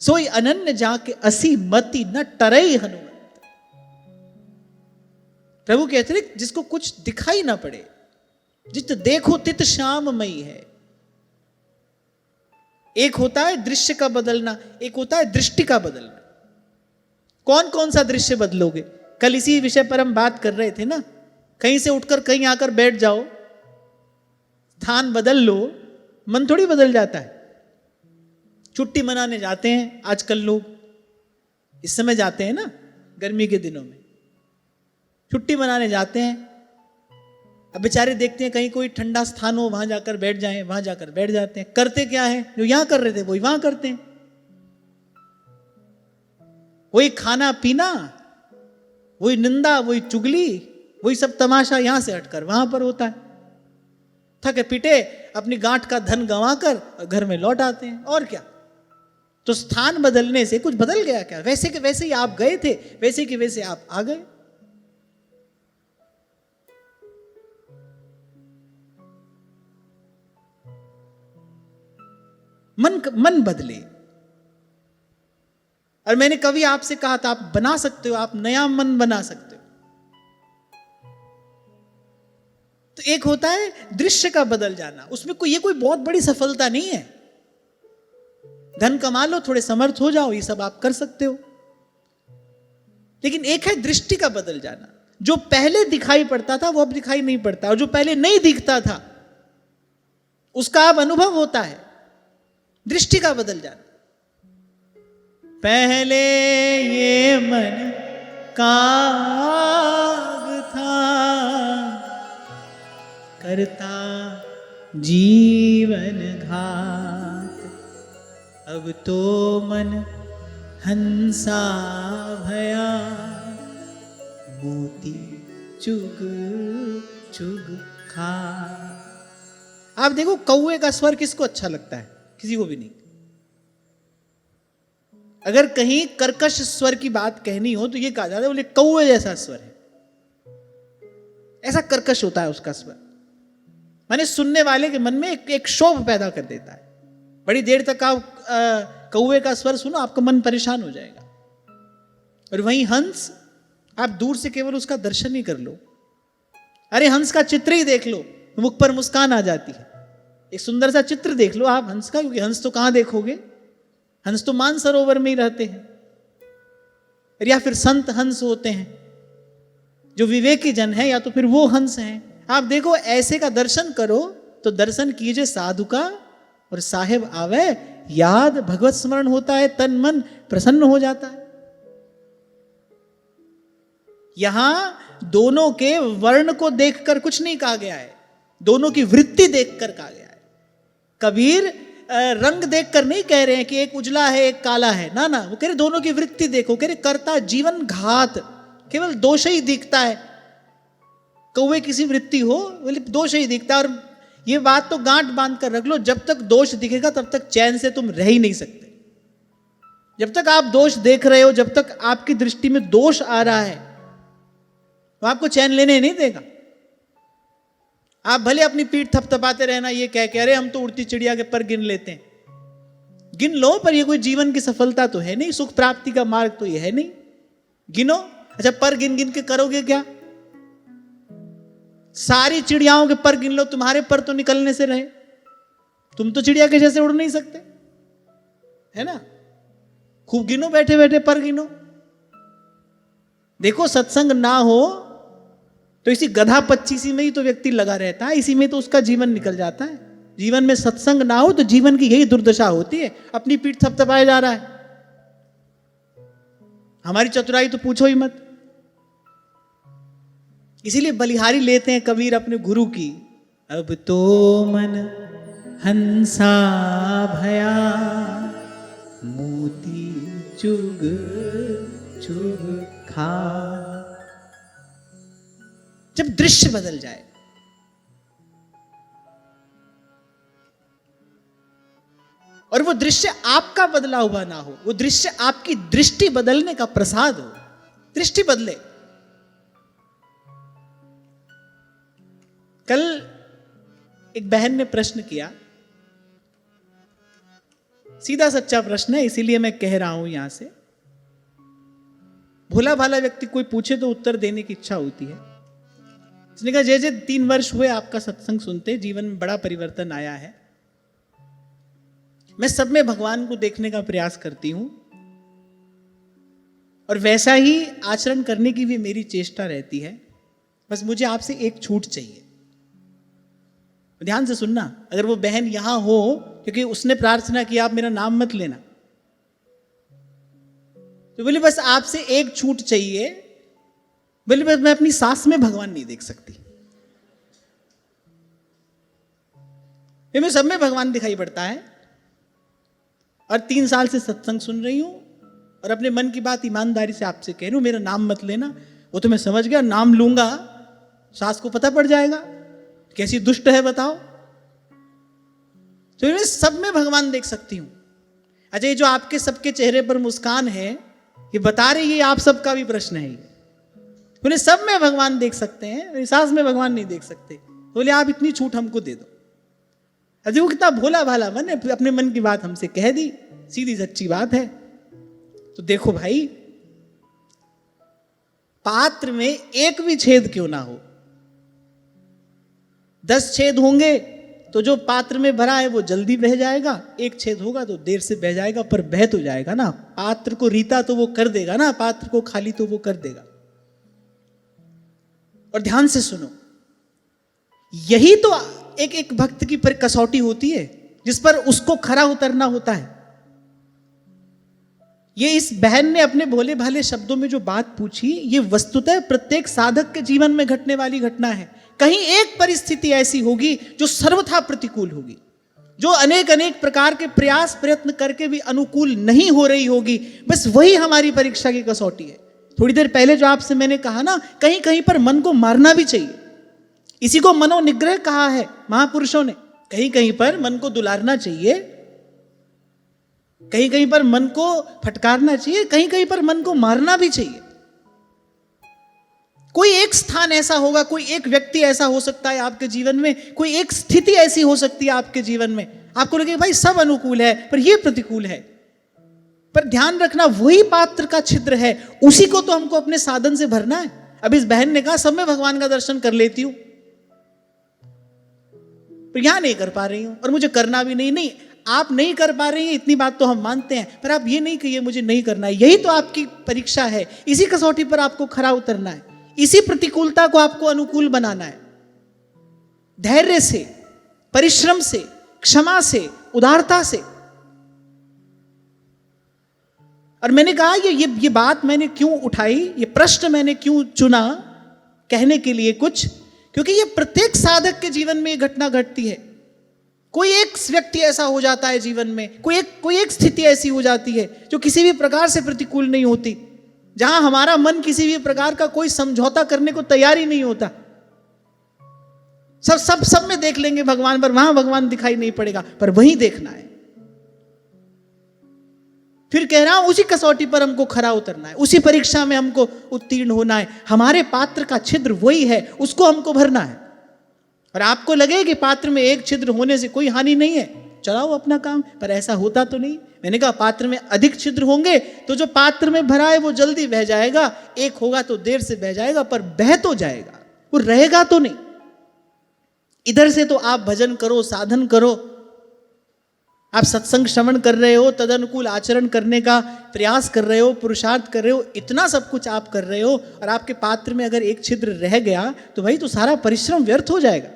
सोई अनन्य जाके असी मति न टरई हनुमंत। प्रभु के अतिरिक्त जिसको कुछ दिखाई ना पड़े, जित देखो तित श्याममयी है। एक होता है दृश्य का बदलना, एक होता है दृष्टि का बदलना। कौन कौन सा दृश्य बदलोगे? कल इसी विषय पर हम बात कर रहे थे ना, कहीं से उठकर कहीं आकर बैठ जाओ, स्थान बदल लो, मन थोड़ी बदल जाता है। छुट्टी मनाने जाते हैं आजकल लोग, इस समय जाते हैं ना गर्मी के दिनों में, छुट्टी मनाने जाते हैं। अब बेचारे देखते हैं कहीं कोई ठंडा स्थान हो, वहां जाकर बैठ जाएं, वहां जाकर बैठ जाते हैं। करते क्या है? जो यहां कर रहे थे वही वहां करते हैं। वही खाना पीना, वही निंदा, वही चुगली, वही सब तमाशा यहां से हटकर वहां पर होता है। थके पीटे अपनी गांठ का धन गंवाकर घर में लौट आते हैं, और क्या। तो स्थान बदलने से कुछ बदल गया क्या? वैसे के वैसे ही आप गए थे, वैसे के वैसे आप आ गए। मन बदले। और मैंने कभी आपसे कहा था, आप बना सकते हो, आप नया मन बना सकते हो। तो एक होता है दृश्य का बदल जाना, उसमें ये कोई बहुत बड़ी सफलता नहीं है। धन कमा लो, थोड़े समर्थ हो जाओ, ये सब आप कर सकते हो। लेकिन एक है दृष्टि का बदल जाना। जो पहले दिखाई पड़ता था वो अब दिखाई नहीं पड़ता, और जो पहले नहीं दिखता था उसका अब अनुभव होता है। दृष्टि का बदल जाना। पहले ये मन काग था, करता जीवन घात, अब तो मन हंसा भया, मोती चुग चुग खा। आप देखो कौवे का स्वर किसको अच्छा लगता है? किसी को भी नहीं। अगर कहीं कर्कश स्वर की बात कहनी हो तो ये कहा जाता है, बोले कौवे जैसा स्वर है, ऐसा कर्कश होता है उसका स्वर। माने सुनने वाले के मन में एक क्षोभ पैदा कर देता है। बड़ी देर तक आप कौवे का स्वर सुनो, आपका मन परेशान हो जाएगा। और वहीं हंस, आप दूर से केवल उसका दर्शन ही कर लो, अरे हंस का चित्र ही देख लो, मुख पर मुस्कान आ जाती है। एक सुंदर सा चित्र देख लो आप हंस का, क्योंकि हंस तो कहां देखोगे, हंस तो मानसरोवर में ही रहते हैं। या फिर संत हंस होते हैं जो विवेकी जन है, या तो फिर वो हंस हैं। आप देखो ऐसे का दर्शन करो तो दर्शन कीजिए साधु का, और साहेब आवे याद, भगवत स्मरण होता है, तन मन प्रसन्न हो जाता है। यहां दोनों के वर्ण को देखकर कुछ नहीं कहा गया है, दोनों की वृत्ति देखकर कहा गया है। कबीर रंग देखकर नहीं कह रहे हैं कि एक उजला है एक काला है, ना ना, वो कह रहे दोनों की वृत्ति देखो। कह रहे करता जीवन घात, केवल दोष ही दिखता है। कौवे किसी वृत्ति हो, बोले दोष ही दिखता है। और ये बात तो गांठ बांध कर रख लो, जब तक दोष दिखेगा तब तक चैन से तुम रह ही नहीं सकते। जब तक आप दोष देख रहे हो, जब तक आपकी दृष्टि में दोष आ रहा है, वो आपको चैन लेने नहीं देगा। आप भले अपनी पीठ थपथपाते रहना, ये कह के अरे हम तो उड़ती चिड़िया के पर गिन लेते हैं, गिन लो, पर ये कोई जीवन की सफलता तो है नहीं, सुख प्राप्ति का मार्ग तो ये है नहीं। गिनो, अच्छा पर गिन गिन के करोगे क्या? सारी चिड़ियाओं के पर गिन लो, तुम्हारे पर तो निकलने से रहे, तुम तो चिड़िया के जैसे उड़ नहीं सकते, है ना। खूब गिनो, बैठे बैठे पर गिनो। देखो सत्संग ना हो तो इसी गधा पच्चीसी में ही तो व्यक्ति लगा रहता है, इसी में तो उसका जीवन निकल जाता है। जीवन में सत्संग ना हो तो जीवन की यही दुर्दशा होती है, अपनी पीठ थपथपाया जा रहा है। हमारी चतुराई तो पूछो ही मत। इसीलिए बलिहारी लेते हैं कबीर अपने गुरु की, अब तो मन हंसा भया, मोती चुग चुग खा। जब दृश्य बदल जाए, और वो दृश्य आपका बदला हुआ ना हो, वो दृश्य आपकी दृष्टि बदलने का प्रसाद हो, दृष्टि बदले। कल एक बहन ने प्रश्न किया, सीधा सच्चा प्रश्न है, इसीलिए मैं कह रहा हूं यहां से। भोला भाला व्यक्ति कोई पूछे तो उत्तर देने की इच्छा होती है। उसने कहा जैसे 3 वर्ष हुए आपका सत्संग सुनते, जीवन में बड़ा परिवर्तन आया है। मैं सब में भगवान को देखने का प्रयास करती हूं, और वैसा ही आचरण करने की भी मेरी चेष्टा रहती है। बस मुझे आपसे एक छूट चाहिए। ध्यान से सुनना, अगर वो बहन यहां हो, क्योंकि उसने प्रार्थना की आप मेरा नाम मत लेना, तो बोले बस आपसे एक छूट चाहिए। बोले बस मैं अपनी सास में भगवान नहीं देख सकती, मैं सब में भगवान दिखाई पड़ता है। और 3 साल से सत्संग सुन रही हूं और अपने मन की बात ईमानदारी से आपसे कह रही हूं, मेरा नाम मत लेना। वो तो मैं समझ गया, नाम लूंगा सास को पता पड़ जाएगा कैसी दुष्ट है बताओ। तो मैं सब में भगवान देख सकती हूं। अच्छा, ये जो आपके सबके चेहरे पर मुस्कान है, ये बता रही है आप सबका भी प्रश्न है। बोले सब में भगवान देख सकते हैं, सास में भगवान नहीं देख सकते। बोले आप इतनी छूट हमको दे दो। अरे वो कितना भोला भाला मन है, अपने मन की बात हमसे कह दी, सीधी सच्ची बात है। तो देखो भाई, पात्र में एक भी छेद क्यों ना हो, 10 छेद होंगे तो जो पात्र में भरा है वो जल्दी बह जाएगा, एक छेद होगा तो देर से बह जाएगा, पर बह तो जाएगा ना। पात्र को रीता तो वो कर देगा ना, पात्र को खाली तो वो कर देगा। और ध्यान से सुनो, यही तो एक भक्त की कसौटी होती है जिस पर उसको खरा उतरना होता है। ये इस बहन ने अपने भोले भाले शब्दों में जो बात पूछी, ये वस्तुतः प्रत्येक साधक के जीवन में घटने वाली घटना है। कहीं एक परिस्थिति ऐसी होगी जो सर्वथा प्रतिकूल होगी, जो अनेक अनेक प्रकार के प्रयास प्रयत्न करके भी अनुकूल नहीं हो रही होगी। बस वही हमारी परीक्षा की कसौटी है। थोड़ी देर पहले जो आपसे मैंने कहा ना, कहीं कहीं पर मन को मारना भी चाहिए। इसी को मनोनिग्रह कहा है महापुरुषों ने। कहीं कहीं पर मन को दुलारना चाहिए, कहीं कहीं पर मन को फटकारना चाहिए, कहीं कहीं पर मन को मारना भी चाहिए। कोई एक स्थान ऐसा होगा, कोई एक व्यक्ति ऐसा हो सकता है आपके जीवन में, कोई एक स्थिति ऐसी हो सकती है आपके जीवन में, आपको लगेगा भाई सब अनुकूल है पर यह प्रतिकूल है। पर ध्यान रखना, वही पात्र का छिद्र है, उसी को तो हमको अपने साधन से भरना है। अब इस बहन ने कहा सब में भगवान का दर्शन कर लेती हूं, पर यहां नहीं कर पा रही हूं और मुझे करना भी नहीं। आप नहीं कर पा रही हैं इतनी बात तो हम मानते हैं, पर आप ये नहीं कहिए मुझे नहीं करना है। यही तो आपकी परीक्षा है, इसी कसौटी पर आपको खरा उतरना है, इसी प्रतिकूलता को आपको अनुकूल बनाना है। धैर्य से, परिश्रम से, क्षमा से, उदारता से। और मैंने कहा ये बात मैंने क्यों उठाई, ये प्रश्न मैंने क्यों चुना कहने के लिए कुछ, क्योंकि ये प्रत्येक साधक के जीवन में ये घटना घटती है। कोई एक व्यक्ति ऐसा हो जाता है जीवन में, कोई एक स्थिति ऐसी हो जाती है जो किसी भी प्रकार से प्रतिकूल नहीं होती, जहां हमारा मन किसी भी प्रकार का कोई समझौता करने को तैयार ही नहीं होता। सब में देख लेंगे भगवान, पर वहां भगवान दिखाई नहीं पड़ेगा, पर वहीं देखना है। फिर कह रहा हूं, उसी कसौटी पर हमको खरा उतरना है, उसी परीक्षा में हमको उत्तीर्ण होना है। हमारे पात्र का छिद्र वही है, उसको हमको भरना है। और आपको लगे कि पात्र में एक छिद्र होने से कोई हानि नहीं है, चलाओ अपना काम, पर ऐसा होता तो नहीं। मैंने कहा पात्र में अधिक छिद्र होंगे तो जो पात्र में भरा है वो जल्दी बह जाएगा, एक होगा तो देर से बह जाएगा, पर बह तो जाएगा, वो रहेगा तो नहीं। इधर से तो आप भजन करो, साधन करो, आप सत्संग श्रवण कर रहे हो, तदनुकूल आचरण करने का प्रयास कर रहे हो, पुरुषार्थ कर रहे हो, इतना सब कुछ आप कर रहे हो, और आपके पात्र में अगर एक छिद्र रह गया तो भाई तो सारा परिश्रम व्यर्थ हो जाएगा।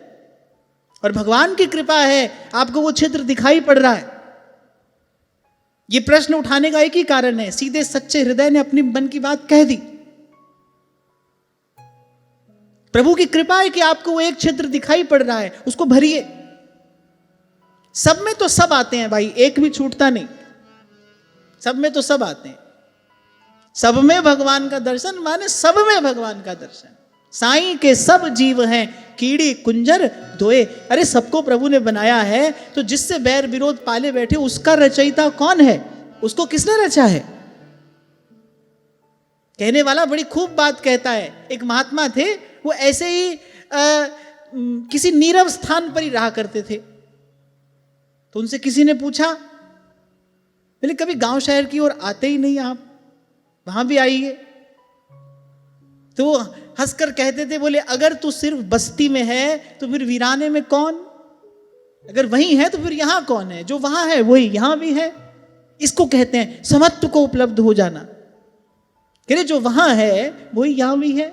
और भगवान की कृपा है आपको वो छिद्र दिखाई पड़ रहा है। ये प्रश्न उठाने का एक ही कारण है, सीधे सच्चे हृदय ने अपनी मन की बात कह दी। प्रभु की कृपा है कि आपको वो एक छिद्र दिखाई पड़ रहा है, उसको भरिए। सब में तो सब आते हैं भाई, एक भी छूटता नहीं। सब में तो सब आते हैं, सब में भगवान का दर्शन माने सब में भगवान का दर्शन। साईं के सब जीव हैं कीड़ी कुंजर धोए। अरे सबको प्रभु ने बनाया है, तो जिससे बैर विरोध पाले बैठे उसका रचयिता कौन है, उसको किसने रचा है? कहने वाला बड़ी खूब बात कहता है। एक महात्मा थे, वो ऐसे ही किसी नीरव स्थान पर ही रहा करते थे। तो उनसे किसी ने पूछा, बोले कभी गांव शहर की ओर आते ही नहीं आप, वहां भी आइए। तो वो हंसकर कहते थे, बोले अगर तू सिर्फ बस्ती में है तो फिर वीराने में कौन, अगर वहीं है तो फिर यहां कौन है, जो वहां है वही यहां भी है। इसको कहते हैं समत्व को उपलब्ध हो जाना। कह रहे जो वहां है वही यहां भी है।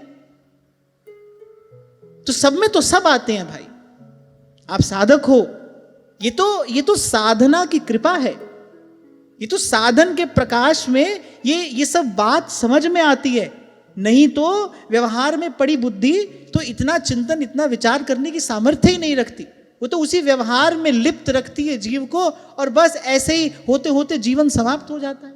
तो सब में तो सब आते हैं भाई। आप साधक हो, ये तो साधना की कृपा है। ये तो साधन के प्रकाश में ये सब बात समझ में आती है। नहीं तो व्यवहार में पड़ी बुद्धि तो इतना चिंतन, इतना विचार करने की सामर्थ्य ही नहीं रखती। वो तो उसी व्यवहार में लिप्त रखती है जीव को, और बस ऐसे ही होते होते जीवन समाप्त हो जाता है।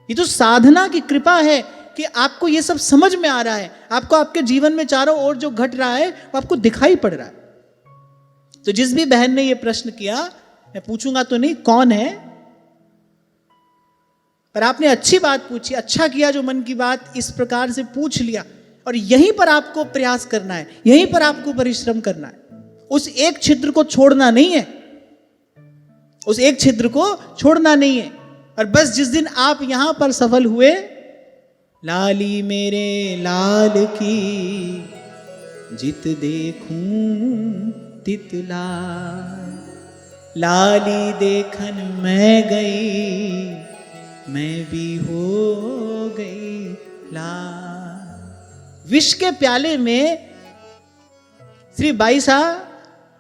ये तो साधना की कृपा है कि आपको ये सब समझ में आ रहा है, आपको आपके जीवन में चारों ओर जो घट रहा है वो आपको दिखाई पड़ रहा है। तो जिस भी बहन ने ये प्रश्न किया, मैं पूछूंगा तो नहीं कौन है, पर आपने अच्छी बात पूछी, अच्छा किया जो मन की बात इस प्रकार से पूछ लिया। और यहीं पर आपको प्रयास करना है, यहीं पर आपको परिश्रम करना है। उस एक छिद्र को छोड़ना नहीं है, उस एक छिद्र को छोड़ना नहीं है। और बस जिस दिन आप यहां पर सफल हुए, लाली मेरे लाल की जित देखूं तितला, लाली देखन मैं गई, मैं भी हो गई लाल। विष के प्याले में श्री बाई साहब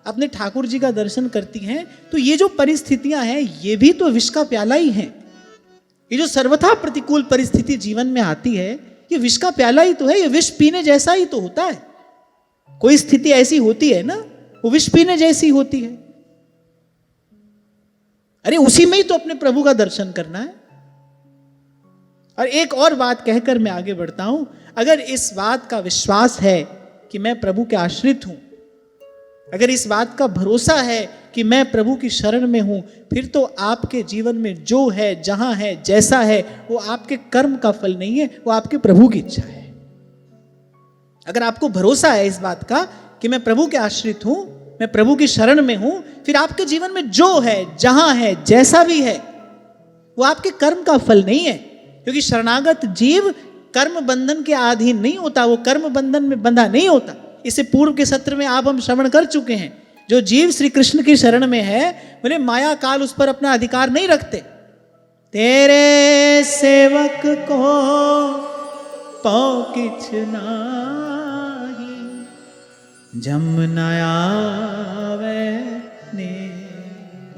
अपने ठाकुर जी का दर्शन करती हैं, तो ये जो परिस्थितियां हैं ये भी तो विष का प्याला ही हैं। ये जो सर्वथा प्रतिकूल परिस्थिति जीवन में आती है, ये विष का प्याला ही तो है। ये विष पीने जैसा ही तो होता है। कोई स्थिति ऐसी होती है ना, वो विष पीने जैसी होती है। अरे उसी में ही तो अपने प्रभु का दर्शन करना है। और एक और बात कहकर मैं आगे बढ़ता हूं, अगर इस बात का विश्वास है कि मैं प्रभु के आश्रित हूं, अगर इस बात का भरोसा है कि मैं प्रभु की शरण में हूं, फिर तो आपके जीवन में जो है, जहां है, जैसा है, वो आपके कर्म का फल नहीं है, वो आपके प्रभु की इच्छा है। अगर आपको भरोसा है इस बात का कि मैं प्रभु के आश्रित हूं, मैं प्रभु की शरण में हूं, फिर आपके जीवन में जो है, जहां है, जैसा भी है, वो आपके कर्म का फल नहीं है। क्योंकि शरणागत जीव कर्म बंधन के अधीन नहीं होता, वो कर्म बंधन में बंधा नहीं होता। इससे पूर्व के सत्र में आप हम श्रवण कर चुके हैं, जो जीव श्री कृष्ण की शरण में है, बोले माया काल उस पर अपना अधिकार नहीं रखते। तेरे सेवक को पाओ किछ नाही, जमुना आवे ने।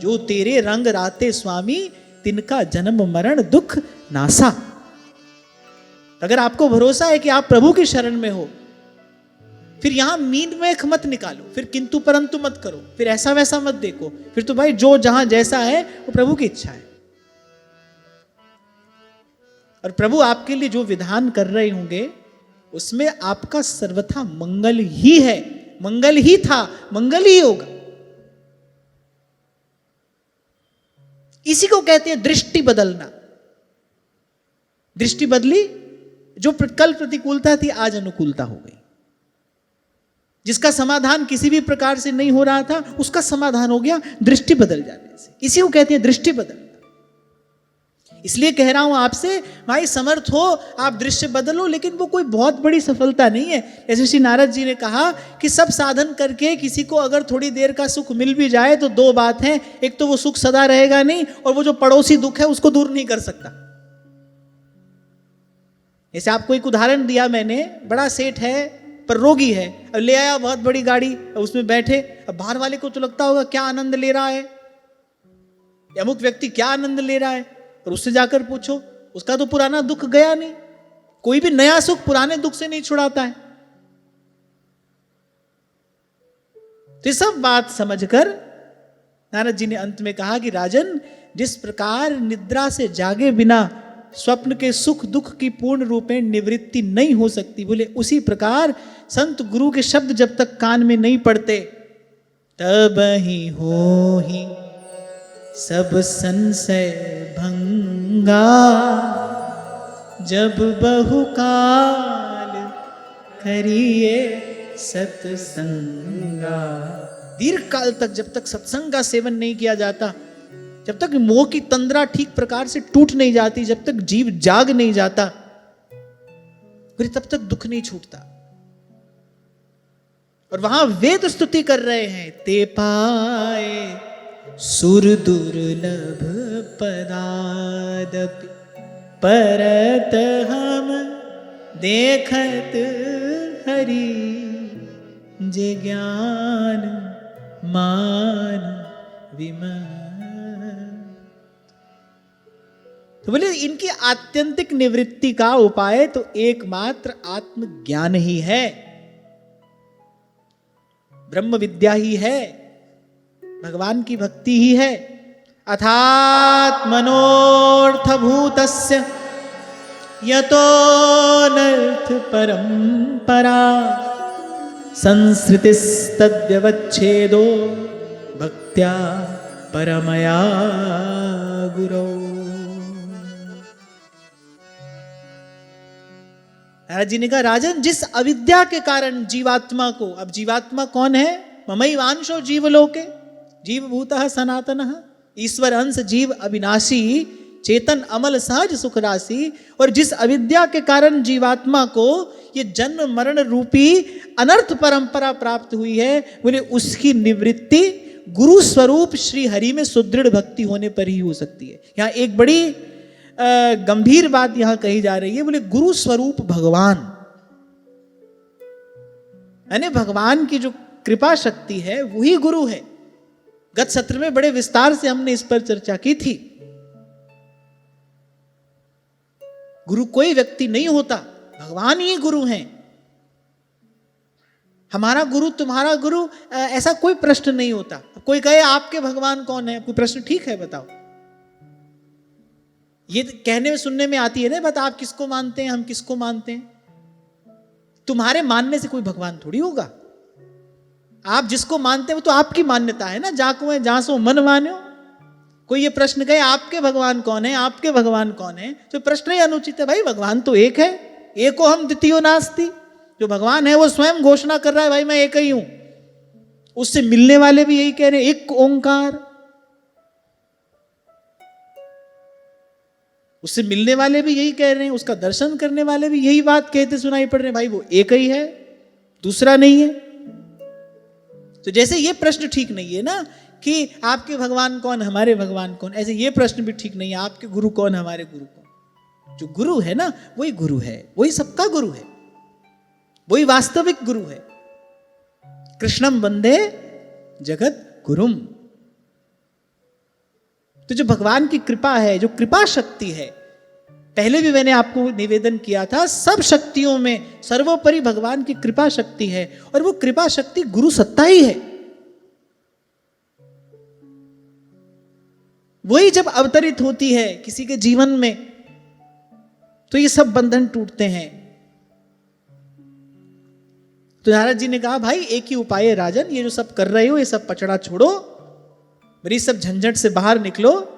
जो तेरे रंग राते स्वामी, तिनका जन्म मरण दुख नासा। अगर आपको भरोसा है कि आप प्रभु की शरण में हो, फिर यहां मीन में मत निकालो, फिर किंतु परंतु मत करो, फिर ऐसा वैसा मत देखो। फिर तो भाई जो जहां जैसा है वो प्रभु की इच्छा है। और प्रभु आपके लिए जो विधान कर रहे होंगे उसमें आपका सर्वथा मंगल ही है, मंगल ही था, मंगल ही होगा। इसी को कहते हैं दृष्टि बदलना। दृष्टि बदली, जो कल प्रतिकूलता थी आज अनुकूलता हो गई। जिसका समाधान किसी भी प्रकार से नहीं हो रहा था, उसका समाधान हो गया दृष्टि बदल जाने से। इसी को कहते हैं दृष्टि बदलना। इसलिए कह रहा हूं आपसे, भाई समर्थ हो आप दृश्य बदलो, लेकिन वो कोई बहुत बड़ी सफलता नहीं है। जैसे श्री नारद जी ने कहा कि सब साधन करके किसी को अगर थोड़ी देर का सुख मिल भी जाए तो दो बात है, एक तो वो सुख सदा रहेगा नहीं, और वो जो पड़ोसी दुख है उसको दूर नहीं कर सकता। जैसे आपको एक उदाहरण दिया मैंने, बड़ा सेठ है पर रोगी है, अब ले आया बहुत बड़ी गाड़ी, उसमें बैठे, अब बाहर वाले को तो लगता होगा क्या आनंद ले रहा है, अमुक व्यक्ति क्या आनंद ले रहा है, और उससे जाकर पूछो, उसका तो पुराना दुख गया नहीं। कोई भी नया सुख पुराने दुख से नहीं छुड़ाता है। तो ये सब बात समझकर नारद जी ने अंत में कहा कि राजन, जिस प्रकार निद्रा से जागे बिना स्वप्न के सुख दुख की पूर्ण रूपेण निवृत्ति नहीं हो सकती, बोले उसी प्रकार संत गुरु के शब्द जब तक कान में नहीं पड़ते, तब ही हो ही सब संशय भंगा, जब बहुकाल करिए सत्संगा। दीर्घ काल तक जब तक सत्संग का सेवन नहीं किया जाता, जब तक मोह की तंद्रा ठीक प्रकार से टूट नहीं जाती, जब तक जीव जाग नहीं जाता, फिर तब तक दुख नहीं छूटता। और वहां वेद स्तुति कर रहे हैं, ते पाए सुर दुर्लभ पदादपि परत हम देखत हरि जे ज्ञान मान विमल। तो बोले इनकी आत्यंतिक निवृत्ति का उपाय तो एकमात्र आत्मज्ञान ही है, ब्रह्म विद्या ही है, भगवान की भक्ति ही है। अथात्मनोर्थभूतस्य यतो नर्थ परंपरा संसृतिस्तद्व्यवच्छेदो भक्त्या परमया गुरौ। महाराज जी ने कहा राजन, जिस अविद्या के कारण जीवात्मा को, अब जीवात्मा कौन है? ममैवांशो जीवलोके, जीवभूतः सनातनः, ईश्वर अंश जीव अविनाशी चेतन अमल सहज सुख राशि। और जिस अविद्या के कारण जीवात्मा को ये जन्म मरण रूपी अनर्थ परंपरा प्राप्त हुई है, बोले उसकी निवृत्ति गुरु स्वरूप श्री हरि में सुदृढ़ भक्ति होने पर ही हो सकती है। यहाँ एक बड़ी गंभीर बात यहां कही जा रही है, बोले गुरु स्वरूप भगवान, यानी भगवान की जो कृपा शक्ति है वही गुरु है। गत सत्र में बड़े विस्तार से हमने इस पर चर्चा की थी। गुरु कोई व्यक्ति नहीं होता, भगवान ही गुरु हैं। हमारा गुरु तुम्हारा गुरु ऐसा कोई प्रश्न नहीं होता। कोई कहे आपके भगवान कौन है, कोई प्रश्न, ठीक है बताओ, ये कहने में सुनने में आती है ना बात, आप किसको मानते हैं हम किसको मानते हैं। तुम्हारे मानने से कोई भगवान थोड़ी होगा। आप जिसको मानते हैं वो तो आपकी मान्यता है ना, जाको है जहां सो मन मान्यो। कोई ये प्रश्न कहे आपके भगवान कौन है, आपके भगवान कौन है, तो प्रश्न ही अनुचित है। भाई भगवान तो एक है, एको हम द्वितीयो नास्ति। जो भगवान है वो स्वयं घोषणा कर रहा है भाई मैं एक ही हूं। उससे मिलने वाले भी यही कह रहे हैं, एक ओंकार। उससे मिलने वाले भी यही कह रहे हैं, उसका दर्शन करने वाले भी यही बात कहते सुनाई पड़ रहे हैं, भाई वो एक ही है, दूसरा नहीं है। तो जैसे ये प्रश्न ठीक नहीं है ना कि आपके भगवान कौन हमारे भगवान कौन, ऐसे ये प्रश्न भी ठीक नहीं है आपके गुरु कौन हमारे गुरु कौन। जो गुरु है ना वही गुरु है, वही सबका गुरु है, वही वास्तविक गुरु है। कृष्णम वंदे जगत गुरुम। तो जो भगवान की कृपा है, जो कृपा शक्ति है, पहले भी मैंने आपको निवेदन किया था, सब शक्तियों में सर्वोपरि भगवान की कृपा शक्ति है। और वो कृपा शक्ति गुरु सत्ता ही है। वही जब अवतरित होती है किसी के जीवन में तो ये सब बंधन टूटते हैं। तो नारद जी ने कहा भाई एक ही उपाय है राजन, ये जो सब कर रहे हो ये सब पचड़ा छोड़ो, मेरी सब झंझट से बाहर निकलो,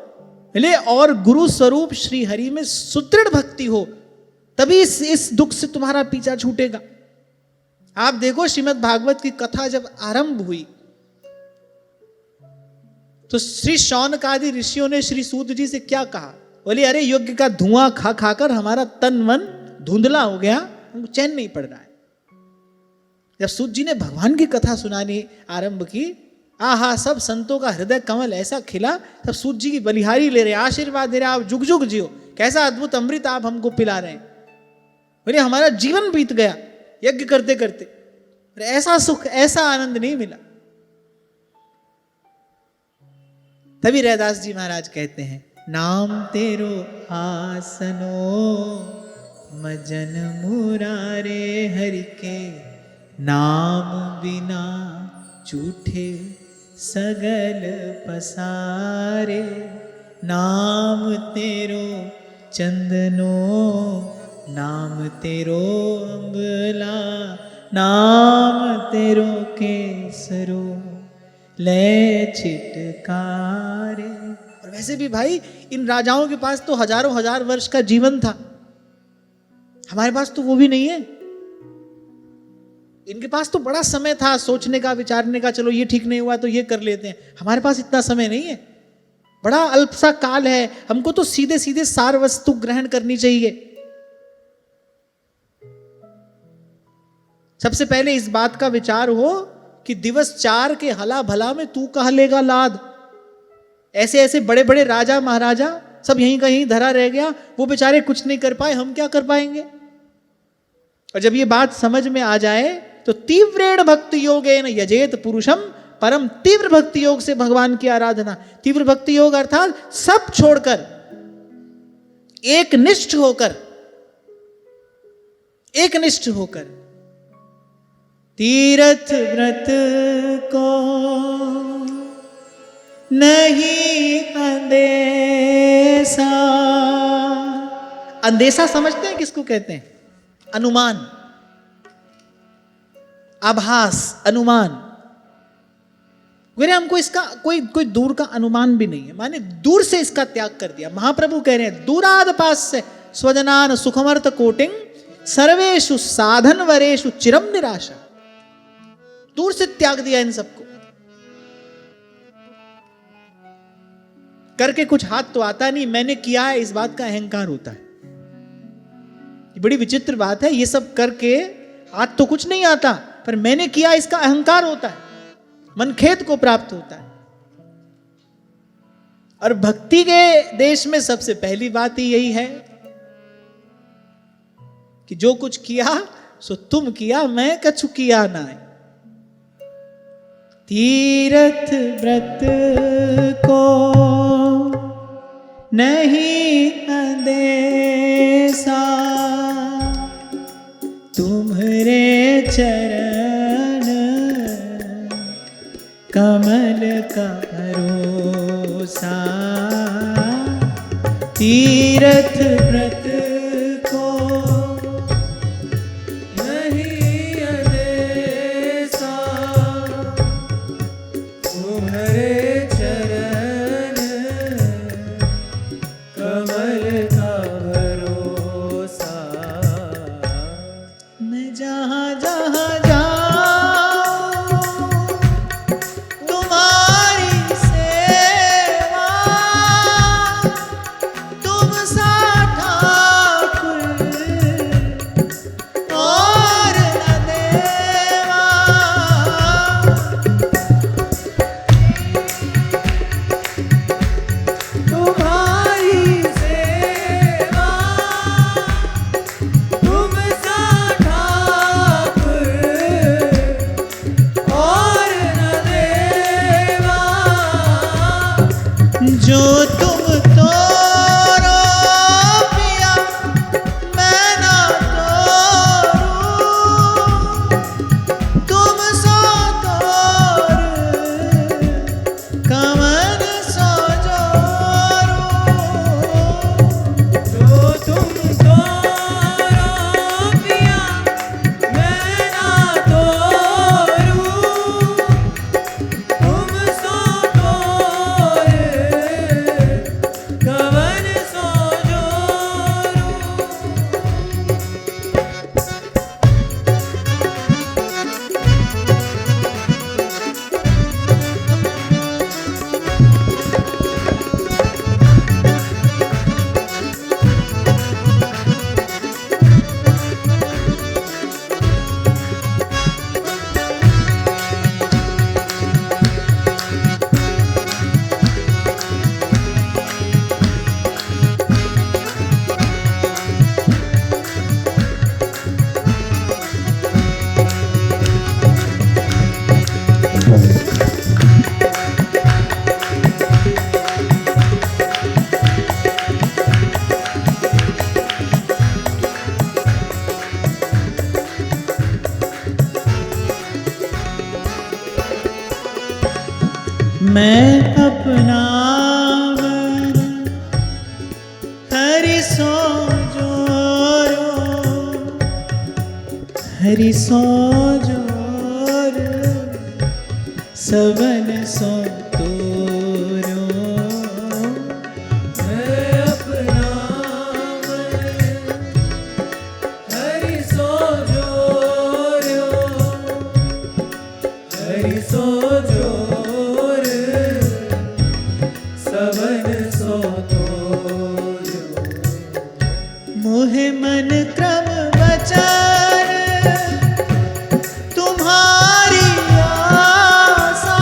मिले और गुरु स्वरूप श्री हरि में सुदृढ़ भक्ति हो, तभी इस दुख से तुम्हारा पीछा छूटेगा। आप देखो श्रीमद् भागवत की कथा जब आरंभ हुई तो श्री शौनक आदि ऋषियों ने श्री सूत जी से क्या कहा, बोले अरे यज्ञ का धुआं खा खाकर हमारा तन मन धुंधला हो गया, हमको चैन नहीं पड़ रहा है। जब सूत जी ने भगवान की कथा सुनानी आरंभ की, आहा सब संतों का हृदय कमल ऐसा खिला, सब सूत जी की बलिहारी ले रहे, आशीर्वाद दे रहे, आप जुग जुग जियो, कैसा अद्भुत अमृत आप हमको पिला रहे हैं। बोले हमारा जीवन बीत गया यज्ञ करते करते, ऐसा सुख ऐसा आनंद नहीं मिला। तभी रैदास जी महाराज कहते हैं, नाम तेरो आसनो मजन मुरारे हरि के, नाम बिना झूठे सगल पसारे, नाम तेरो चंदनो नाम तेरो अम्बला, नाम तेरो केसरो ले छिटकारे। और वैसे भी भाई इन राजाओं के पास तो हजारों हजार वर्ष का जीवन था, हमारे पास तो वो भी नहीं है। इनके पास तो बड़ा समय था सोचने का, विचारने का, चलो ये ठीक नहीं हुआ तो ये कर लेते हैं। हमारे पास इतना समय नहीं है, बड़ा अल्प सा काल है। हमको तो सीधे सीधे सार वस्तु ग्रहण करनी चाहिए। सबसे पहले इस बात का विचार हो कि दिवस 4 के हला भला में तू कह लेगा लाद। ऐसे ऐसे बड़े बड़े राजा महाराजा सब यहीं कहीं धरा रह गया, वो बेचारे कुछ नहीं कर पाए, हम क्या कर पाएंगे। और जब ये बात समझ में आ जाए तो तीव्रेण भक्ति योगेन यजेत पुरुषम परम, तीव्र भक्ति योग से भगवान की आराधना। तीव्र भक्ति योग अर्थात सब छोड़कर, एक निष्ठ होकर, एक निष्ठ होकर। तीर्थ व्रत को नहीं अंदेशा। अंदेशा समझते हैं किसको कहते हैं? अनुमान, आभास, अनुमान। हमको इसका कोई दूर का अनुमान भी नहीं है, माने दूर से इसका त्याग कर दिया। महाप्रभु कह रहे हैं दूराद पास से स्वजनान सुखमर्थ कोटिंग सर्वेषु साधन वरेषु चिरम निराशा। दूर से त्याग दिया इन सबको। करके कुछ हाथ तो आता नहीं, मैंने किया है, इस बात का अहंकार होता है। बड़ी विचित्र बात है, ये सब करके हाथ तो कुछ नहीं आता, पर मैंने किया इसका अहंकार होता है, मन खेद को प्राप्त होता है। और भक्ति के देश में सबसे पहली बात ही यही है कि जो कुछ किया सो तुम किया, मैं कछु किया ना। तीर्थ व्रत को नहीं अंदेशा, तुम्हारे चरण कमल का भरोसा। तीर्थ व्रत को नहीं अंदेशा, तुम्हारे चरण कमल का भरोसा। मैं जहाँ जहाँ जो तुम तोरो पिया मैं ना तोरूं, तुम सो तोर कमर सो जोरूं। जो तुम तोरो पिया मैं ना तोरूं, तुम सो कवन सो जोरूं। मैं अपना मन हरि सो जोरो, हरि सो जोरो, सबन सो तोरो। मैं अपना मन हरि सो जोरो, हरि सो जोर, सबन सो तोरो। मोहे मन क्रम वचन तुम्हारी आशा,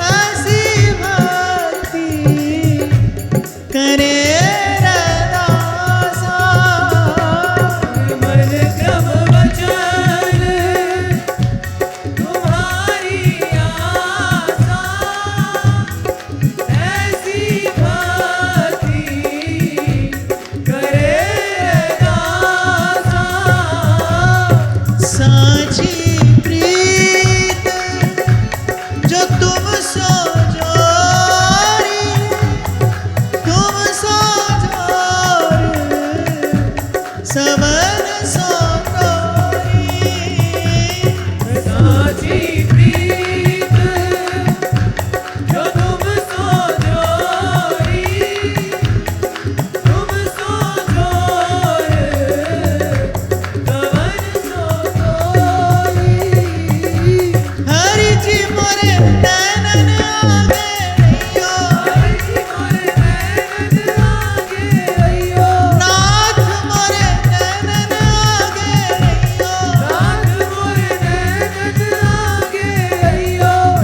ऐसी भक्ति करे रदासा।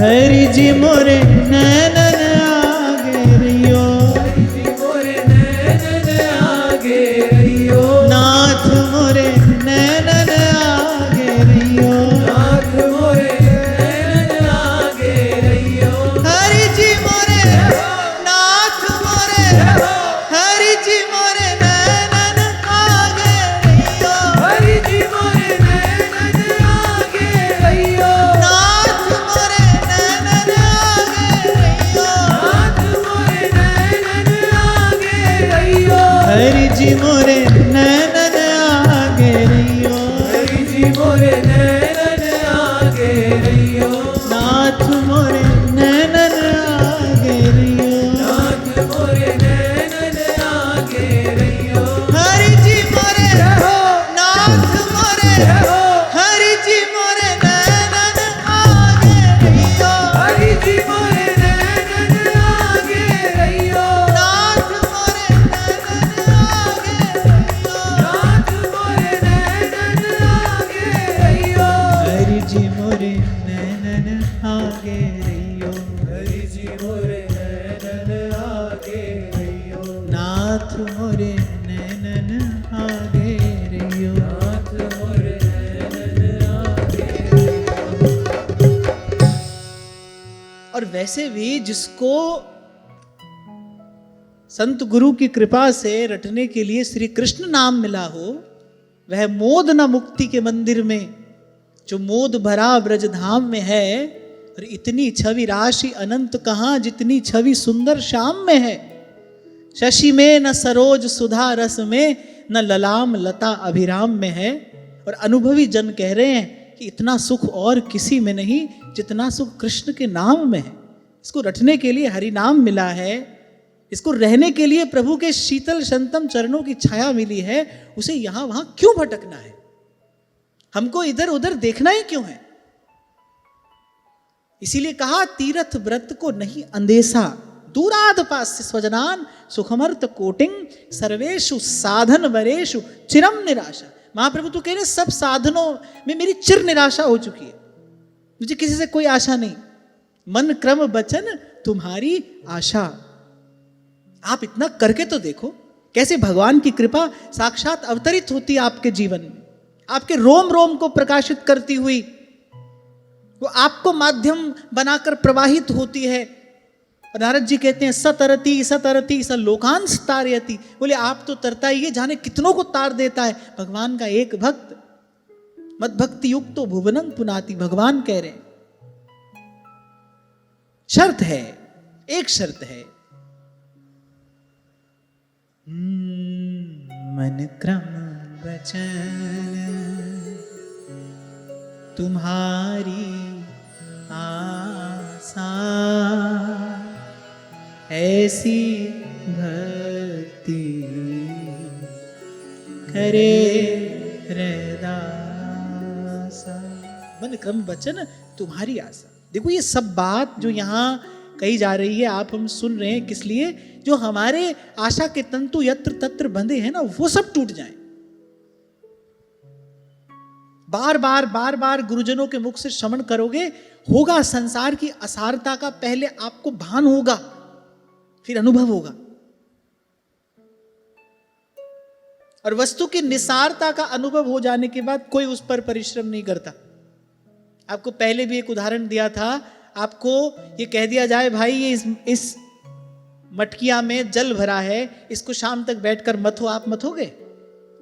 हरि जी मोरे नैनन आगे रहियो, नाथ मोरे नैनन आगे रहियो, हरि जी मोरे नाथ मोरे, हरि जी मोरे नैनन आगे रहियो, नाथ मोरे नैनन आगे रहियो, हरि जी मोरे नैनन आगे रहियो, नाथ मोरे नैनन आगे रहियो, हरि जी मोरे नाथ मोरे, हरि जी मोरे नैनन आगे रहियो, नाथ मोरे नैनन आगे रहियो, हरि जी मोरे नैनन आगे रहियो, नाथ मोरे नैनन आगे रहियो। और वैसे भी जिसको संत गुरु की कृपा से रटने के लिए श्री कृष्ण नाम मिला हो, वह मोद न मुक्ति के मंदिर में जो मोद भरा ब्रज धाम में है, और इतनी छवि राशि अनंत कहाँ जितनी छवि सुंदर श्याम में है। शशि में न सरोज सुधा रस में, न ललाम लता अभिराम में है। और अनुभवी जन कह रहे हैं कि इतना सुख और किसी में नहीं जितना सुख कृष्ण के नाम में है। इसको रटने के लिए हरि नाम मिला है, इसको रहने के लिए प्रभु के शीतल शंतम चरणों की छाया मिली है। उसे यहां वहां क्यों भटकना है? हमको इधर उधर देखना ही क्यों है? इसीलिए कहा तीर्थ व्रत को नहीं अंदेशा, दूराद पास्य स्वजनान सुखमर्थ कोटिंग, सर्वेषु साधन वरेषु चिरम निराशा। महाप्रभु तो कह रहे सब साधनों में मेरी चिर निराशा हो चुकी है, मुझे किसी से कोई आशा नहीं। मन क्रम वचन तुम्हारी आशा। आप इतना करके तो देखो कैसे भगवान की कृपा साक्षात अवतरित होती है आपके जीवन में, आपके रोम रोम को प्रकाशित करती हुई, वो आपको माध्यम बनाकर प्रवाहित होती है। और नारद जी कहते हैं सतरती सतरती स लोकांश तारयति। बोले आप तो तरता ही है, जाने कितनों को तार देता है भगवान का एक भक्त। मद भक्ति युक्त तो भुवनं पुनाति, भगवान कह रहे हैं। शर्त है, एक शर्त है, मन क्रम वचन तुम्हारी आशा, ऐसी भक्ति करे हृदासा। मन क्रम वचन तुम्हारी आशा। देखो ये सब बात जो यहाँ कही जा रही है, आप हम सुन रहे हैं, किस लिए? जो हमारे आशा के तंतु यत्र तत्र बंधे हैं ना, वो सब टूट जाएं। बार बार गुरुजनों के मुख से श्रवण करोगे, होगा संसार की असारता का पहले आपको भान होगा, फिर अनुभव होगा। और वस्तु की निसारता का अनुभव हो जाने के बाद कोई उस पर परिश्रम नहीं करता। आपको पहले भी एक उदाहरण दिया था, आपको ये कह दिया जाए भाई ये इस मटकिया में जल भरा है, इसको शाम तक बैठकर मथो, आप मथोगे?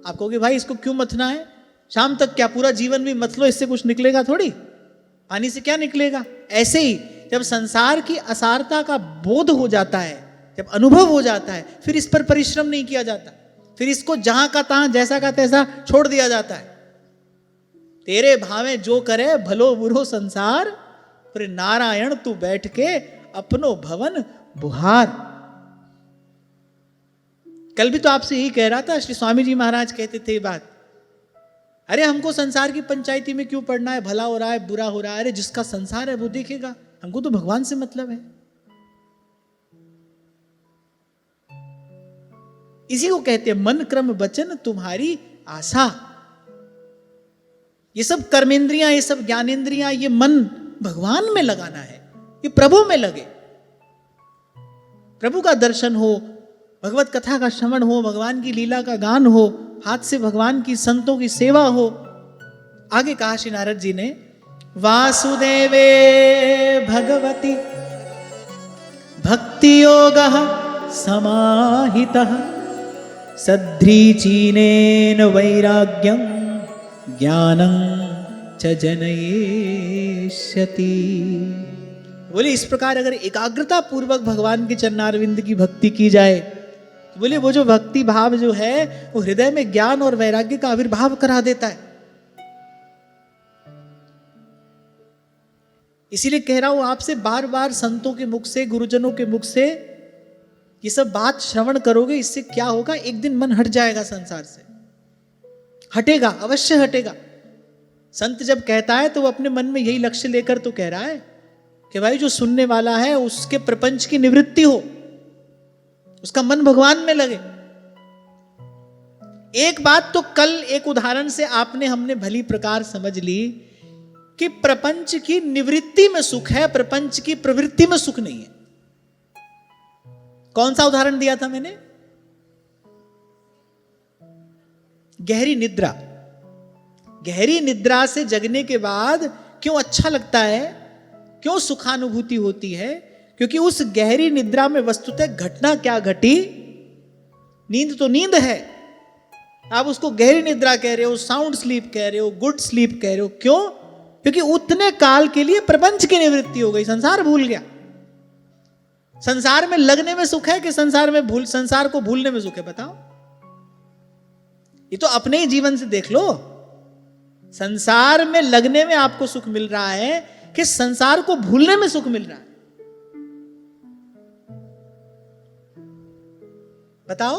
आप कहोगे भाई इसको क्यों मथना है, शाम तक क्या, पूरा जीवन भी मथ लो, इससे कुछ निकलेगा थोड़ी, पानी से क्या निकलेगा। ऐसे ही जब संसार की असारता का बोध हो जाता है, जब अनुभव हो जाता है, फिर इस पर परिश्रम नहीं किया जाता, फिर इसको जहां का तहां जैसा का तैसा छोड़ दिया जाता है। तेरे भावे जो करे भलो बुरो संसार, फिर नारायण तू बैठ के अपनो भवन बुहार। कल भी तो आपसे यही कह रहा था, श्री स्वामी जी महाराज कहते थे ये बात, अरे हमको संसार की पंचायती में क्यों पढ़ना है, भला हो रहा है बुरा हो रहा है, अरे जिसका संसार है वो देखेगा, हमको तो भगवान से मतलब है। इसी को कहते हैं मन क्रम वचन तुम्हारी आशा। ये सब कर्मेंद्रियां, ये सब ज्ञानेंद्रियां, ये मन भगवान में लगाना है। कि प्रभु में लगे, प्रभु का दर्शन हो, भगवत कथा का श्रवण हो, भगवान की लीला का गान हो, हाथ से भगवान की संतों की सेवा हो। आगे कहा श्री नारद जी ने, वासुदेवे भगवती भक्ति योगः समाहितः सध्रीचीनेन वैराग्यं ज्ञानं च जनयेष्यति। बोले इस प्रकार अगर एकाग्रता पूर्वक भगवान के चरणारविंद की भक्ति की जाए तो बोले वो जो भक्ति भाव जो है वो हृदय में ज्ञान और वैराग्य का आविर्भाव करा देता है। इसीलिए कह रहा हूं आपसे, बार बार संतों के मुख से, गुरुजनों के मुख से ये सब बात श्रवण करोगे, इससे क्या होगा, एक दिन मन हट जाएगा संसार से, हटेगा, अवश्य हटेगा। संत जब कहता है तो वो अपने मन में यही लक्ष्य लेकर तो कह रहा है कि भाई जो सुनने वाला है उसके प्रपंच की निवृत्ति हो, उसका मन भगवान में लगे। एक बात तो कल एक उदाहरण से आपने हमने भली प्रकार समझ ली कि प्रपंच की निवृत्ति में सुख है, प्रपंच की प्रवृत्ति में सुख नहीं है। कौन सा उदाहरण दिया था मैंने? गहरी निद्रा। गहरी निद्रा से जगने के बाद क्यों अच्छा लगता है, क्यों सुखानुभूति होती है? क्योंकि उस गहरी निद्रा में वस्तुतः घटना क्या घटी, नींद तो नींद है, आप उसको गहरी निद्रा कह रहे हो, साउंड स्लीप कह रहे हो, गुड स्लीप कह रहे हो। क्यों? क्योंकि उतने काल के लिए प्रपंच की निवृत्ति हो गई, संसार भूल गया। संसार में लगने में सुख है कि संसार को भूलने में सुख है? बताओ। ये तो अपने ही जीवन से देख लो। संसार में लगने में आपको सुख मिल रहा है कि संसार को भूलने में सुख मिल रहा है? बताओ।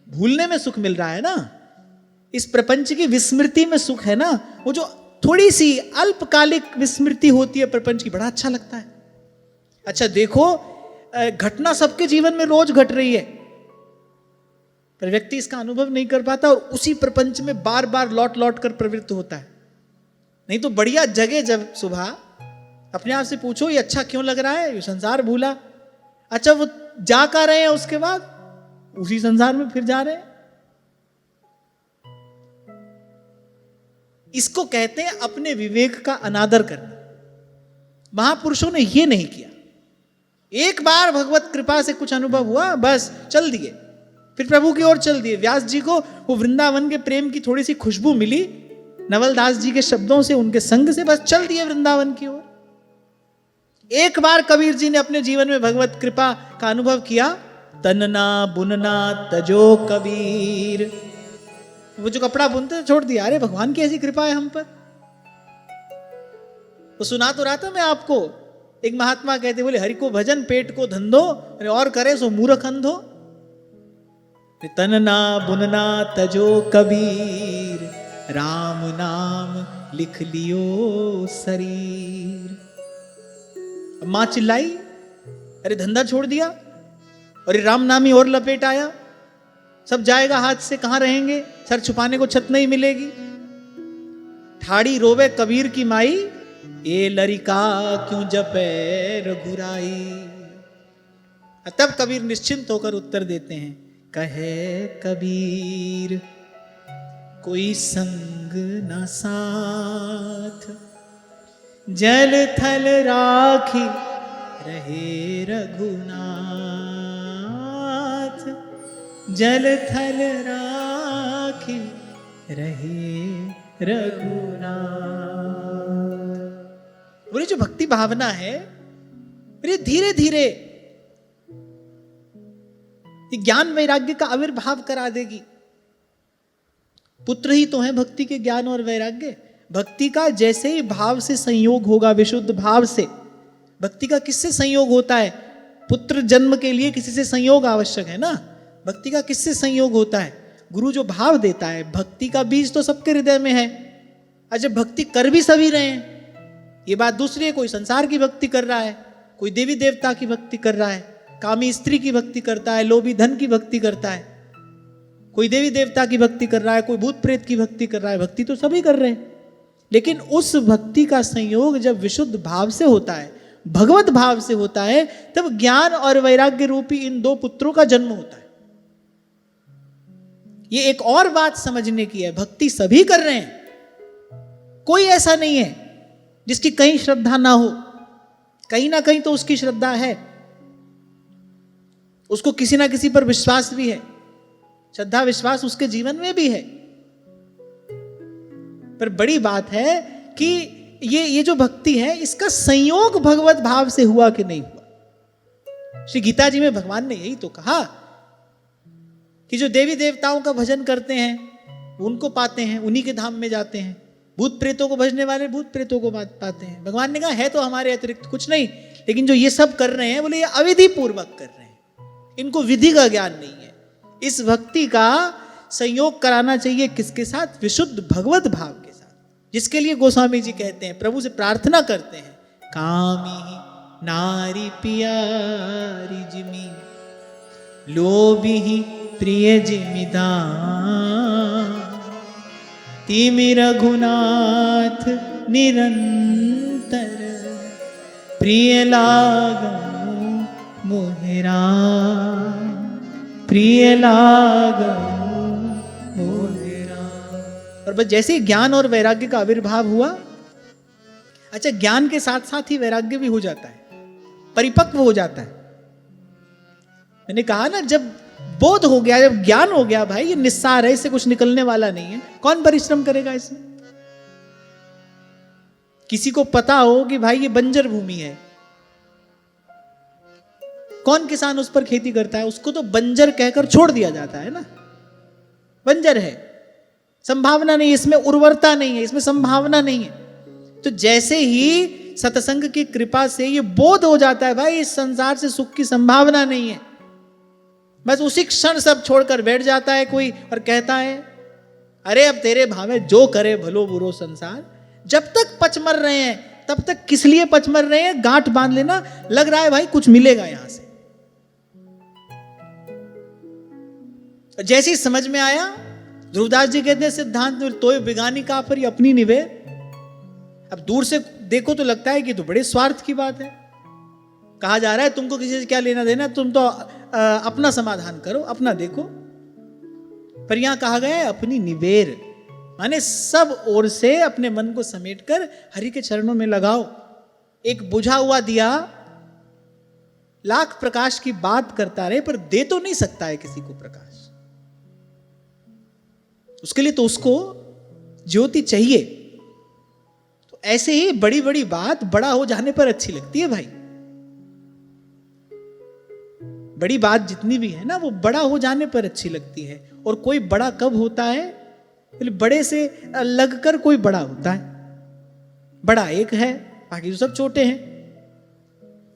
भूलने में सुख मिल रहा है ना, इस प्रपंच की विस्मृति में सुख है ना। वो जो थोड़ी सी अल्पकालिक विस्मृति होती है प्रपंच की, बड़ा अच्छा लगता है। अच्छा देखो, घटना सबके जीवन में रोज घट रही है, पर व्यक्ति इसका अनुभव नहीं कर पाता और उसी प्रपंच में बार बार लौट लौट कर प्रवृत्त होता है। नहीं तो बढ़िया जगह जब सुबह अपने आप से पूछो ये अच्छा क्यों लग रहा है, ये संसार भूला। अच्छा वो जा कर रहे हैं, उसके बाद उसी संसार में फिर जा रहे हैं। इसको कहते हैं अपने विवेक का अनादर करना। महापुरुषों ने यह नहीं किया। एक बार भगवत कृपा से कुछ अनुभव हुआ, बस चल दिए, फिर प्रभु की ओर चल दिए। व्यास जी को वो वृंदावन के प्रेम की थोड़ी सी खुशबू मिली नवलदास जी के शब्दों से, उनके संग से, बस चल दिए वृंदावन की ओर। एक बार कबीर जी ने अपने जीवन में भगवत कृपा का अनुभव किया, तनना बुनना तजो कबीर। वो जो कपड़ा बुनते छोड़ दिया, अरे भगवान की ऐसी कृपा है हम पर। वो सुना तो रहा था मैं आपको, एक महात्मा कहते बोले हरि को भजन पेट को धंधो, अरे और करे सो मूर्ख अंधो। तनना बुनना तजो कबीर, राम नाम लिख लियो शरीर। मां चिल्लाई, अरे धंधा छोड़ दिया, अरे राम नामी और लपेट आया, सब जाएगा हाथ से, कहां रहेंगे, सर छुपाने को छत नहीं मिलेगी। ठाड़ी रोवे कबीर की माई, ये लरिका क्यों जपे रघुराई। तब कबीर निश्चिंत होकर उत्तर देते हैं, कहे कबीर कोई संग न साथ, जल थल राखी रहे रघुनाथ, जल थल राखी रहे रघुनाथ। बोले जो भक्ति भावना है ये धीरे धीरे ज्ञान वैराग्य का आविर्भाव करा देगी। पुत्र ही तो है भक्ति के ज्ञान और वैराग्य। भक्ति का जैसे ही भाव से संयोग होगा, विशुद्ध भाव से, भक्ति का किससे संयोग होता है? पुत्र जन्म के लिए किसी से संयोग आवश्यक है ना। भक्ति का किससे संयोग होता है? गुरु जो भाव देता है। भक्ति का बीज तो सबके हृदय में है। अच्छा भक्ति कर भी सभी रहे हैं, ये बात दूसरी है। कोई संसार की भक्ति कर रहा है, कोई देवी देवता की भक्ति कर रहा है, कामी स्त्री की भक्ति करता है, लोभी धन की भक्ति करता है, कोई देवी देवता की भक्ति कर रहा है, कोई भूत प्रेत की भक्ति कर रहा है। भक्ति तो सभी कर रहे हैं, लेकिन उस भक्ति का संयोग जब विशुद्ध भाव से होता है, भगवत भाव से होता है, तब ज्ञान और वैराग्य रूपी इन दो पुत्रों का जन्म होता है। ये एक और बात समझने की है, भक्ति सभी कर रहे हैं, कोई ऐसा नहीं है जिसकी कहीं श्रद्धा ना हो, कहीं ना कहीं तो उसकी श्रद्धा है, उसको किसी ना किसी पर विश्वास भी है, श्रद्धा विश्वास उसके जीवन में भी है। पर बड़ी बात है कि ये जो भक्ति है इसका संयोग भगवत भाव से हुआ कि नहीं हुआ। श्री गीता जी में भगवान ने यही तो कहा कि जो देवी देवताओं का भजन करते हैं उनको पाते हैं, उन्हीं के धाम में जाते हैं। भूत प्रेतों को भजने वाले भूत प्रेतों को पाते हैं। भगवान ने कहा है तो हमारे अतिरिक्त कुछ नहीं, लेकिन जो ये सब कर रहे हैं बोले ये अविधि पूर्वक कर रहे हैं, इनको विधि का ज्ञान नहीं है। इस भक्ति का संयोग कराना चाहिए किसके साथ? विशुद्ध भगवत भाव के साथ, जिसके लिए गोस्वामी जी कहते हैं, प्रभु से प्रार्थना करते हैं, कामी नारी पियारी जिमी लोभी प्रिय जिमिदान तिमि रघुनाथ निरंतर प्रिय लागो मोहेरा प्रिय लागो मोहेरा। और बस जैसे ही ज्ञान और वैराग्य का आविर्भाव हुआ, अच्छा ज्ञान के साथ साथ ही वैराग्य भी हो जाता है, परिपक्व हो जाता है। मैंने कहा ना, जब बोध हो गया, जब ज्ञान हो गया, भाई ये निस्सार है, इससे कुछ निकलने वाला नहीं है, कौन परिश्रम करेगा इसमें? किसी को पता हो कि भाई ये बंजर भूमि है, कौन किसान उस पर खेती करता है? उसको तो बंजर कहकर छोड़ दिया जाता है ना, बंजर है, संभावना नहीं, इसमें उर्वरता नहीं है, इसमें संभावना नहीं है। तो जैसे ही सत्संग की कृपा से ये बोध हो जाता है, भाई इस संसार से सुख की संभावना नहीं है, बस उसी क्षण सब छोड़कर बैठ जाता है कोई और कहता है अरे अब तेरे भावे जो करे भलो बुरो संसार। जब तक पचमर रहे हैं तब तक किस लिए पचमर रहे हैं? गांठ बांध लेना, लग रहा है भाई कुछ मिलेगा यहां से। जैसे ही समझ में आया, ध्रुवदास जी कहते हैं सिद्धांत तो बिगानी का पर अपनी निवेद। अब दूर से देखो तो लगता है कि तो बड़े स्वार्थ की बात है, कहा जा रहा है तुमको किसी से क्या लेना देना, तुम तो अपना समाधान करो, अपना देखो। पर यहां कहा गया है अपनी निवेर, माने सब ओर से अपने मन को समेटकर हरि के चरणों में लगाओ। एक बुझा हुआ दिया लाख प्रकाश की बात करता रहे पर दे तो नहीं सकता है किसी को प्रकाश, उसके लिए तो उसको ज्योति चाहिए। तो ऐसे ही बड़ी बड़ी बात बड़ा हो जाने पर अच्छी लगती है भाई। बड़ी बात जितनी भी है ना वो बड़ा हो जाने पर अच्छी लगती है। और कोई बड़ा कब होता है? बड़े से लगकर कोई बड़ा होता है। बड़ा एक है, बाकी तो सब छोटे हैं।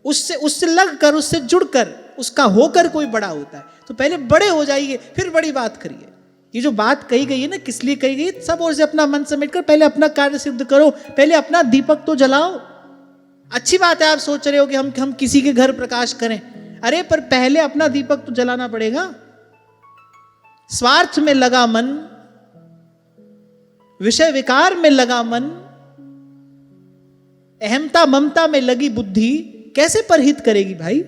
उससे लगकर, उससे जुड़कर, उसका होकर कोई बड़ा होता है। तो पहले बड़े हो जाइए फिर बड़ी बात करिए। ये जो बात कही गई है ना, किस लिए कही गई? सब ओर से अपना मन समेटकर पहले अपना कार्य सिद्ध करो, पहले अपना दीपक तो जलाओ। अच्छी बात है आप सोच रहे हो कि हम किसी के घर प्रकाश करें, अरे पर पहले अपना दीपक तो जलाना पड़ेगा। स्वार्थ में लगा मन, विषय विकार में लगा मन, अहमता ममता में लगी बुद्धि कैसे परहित करेगी भाई?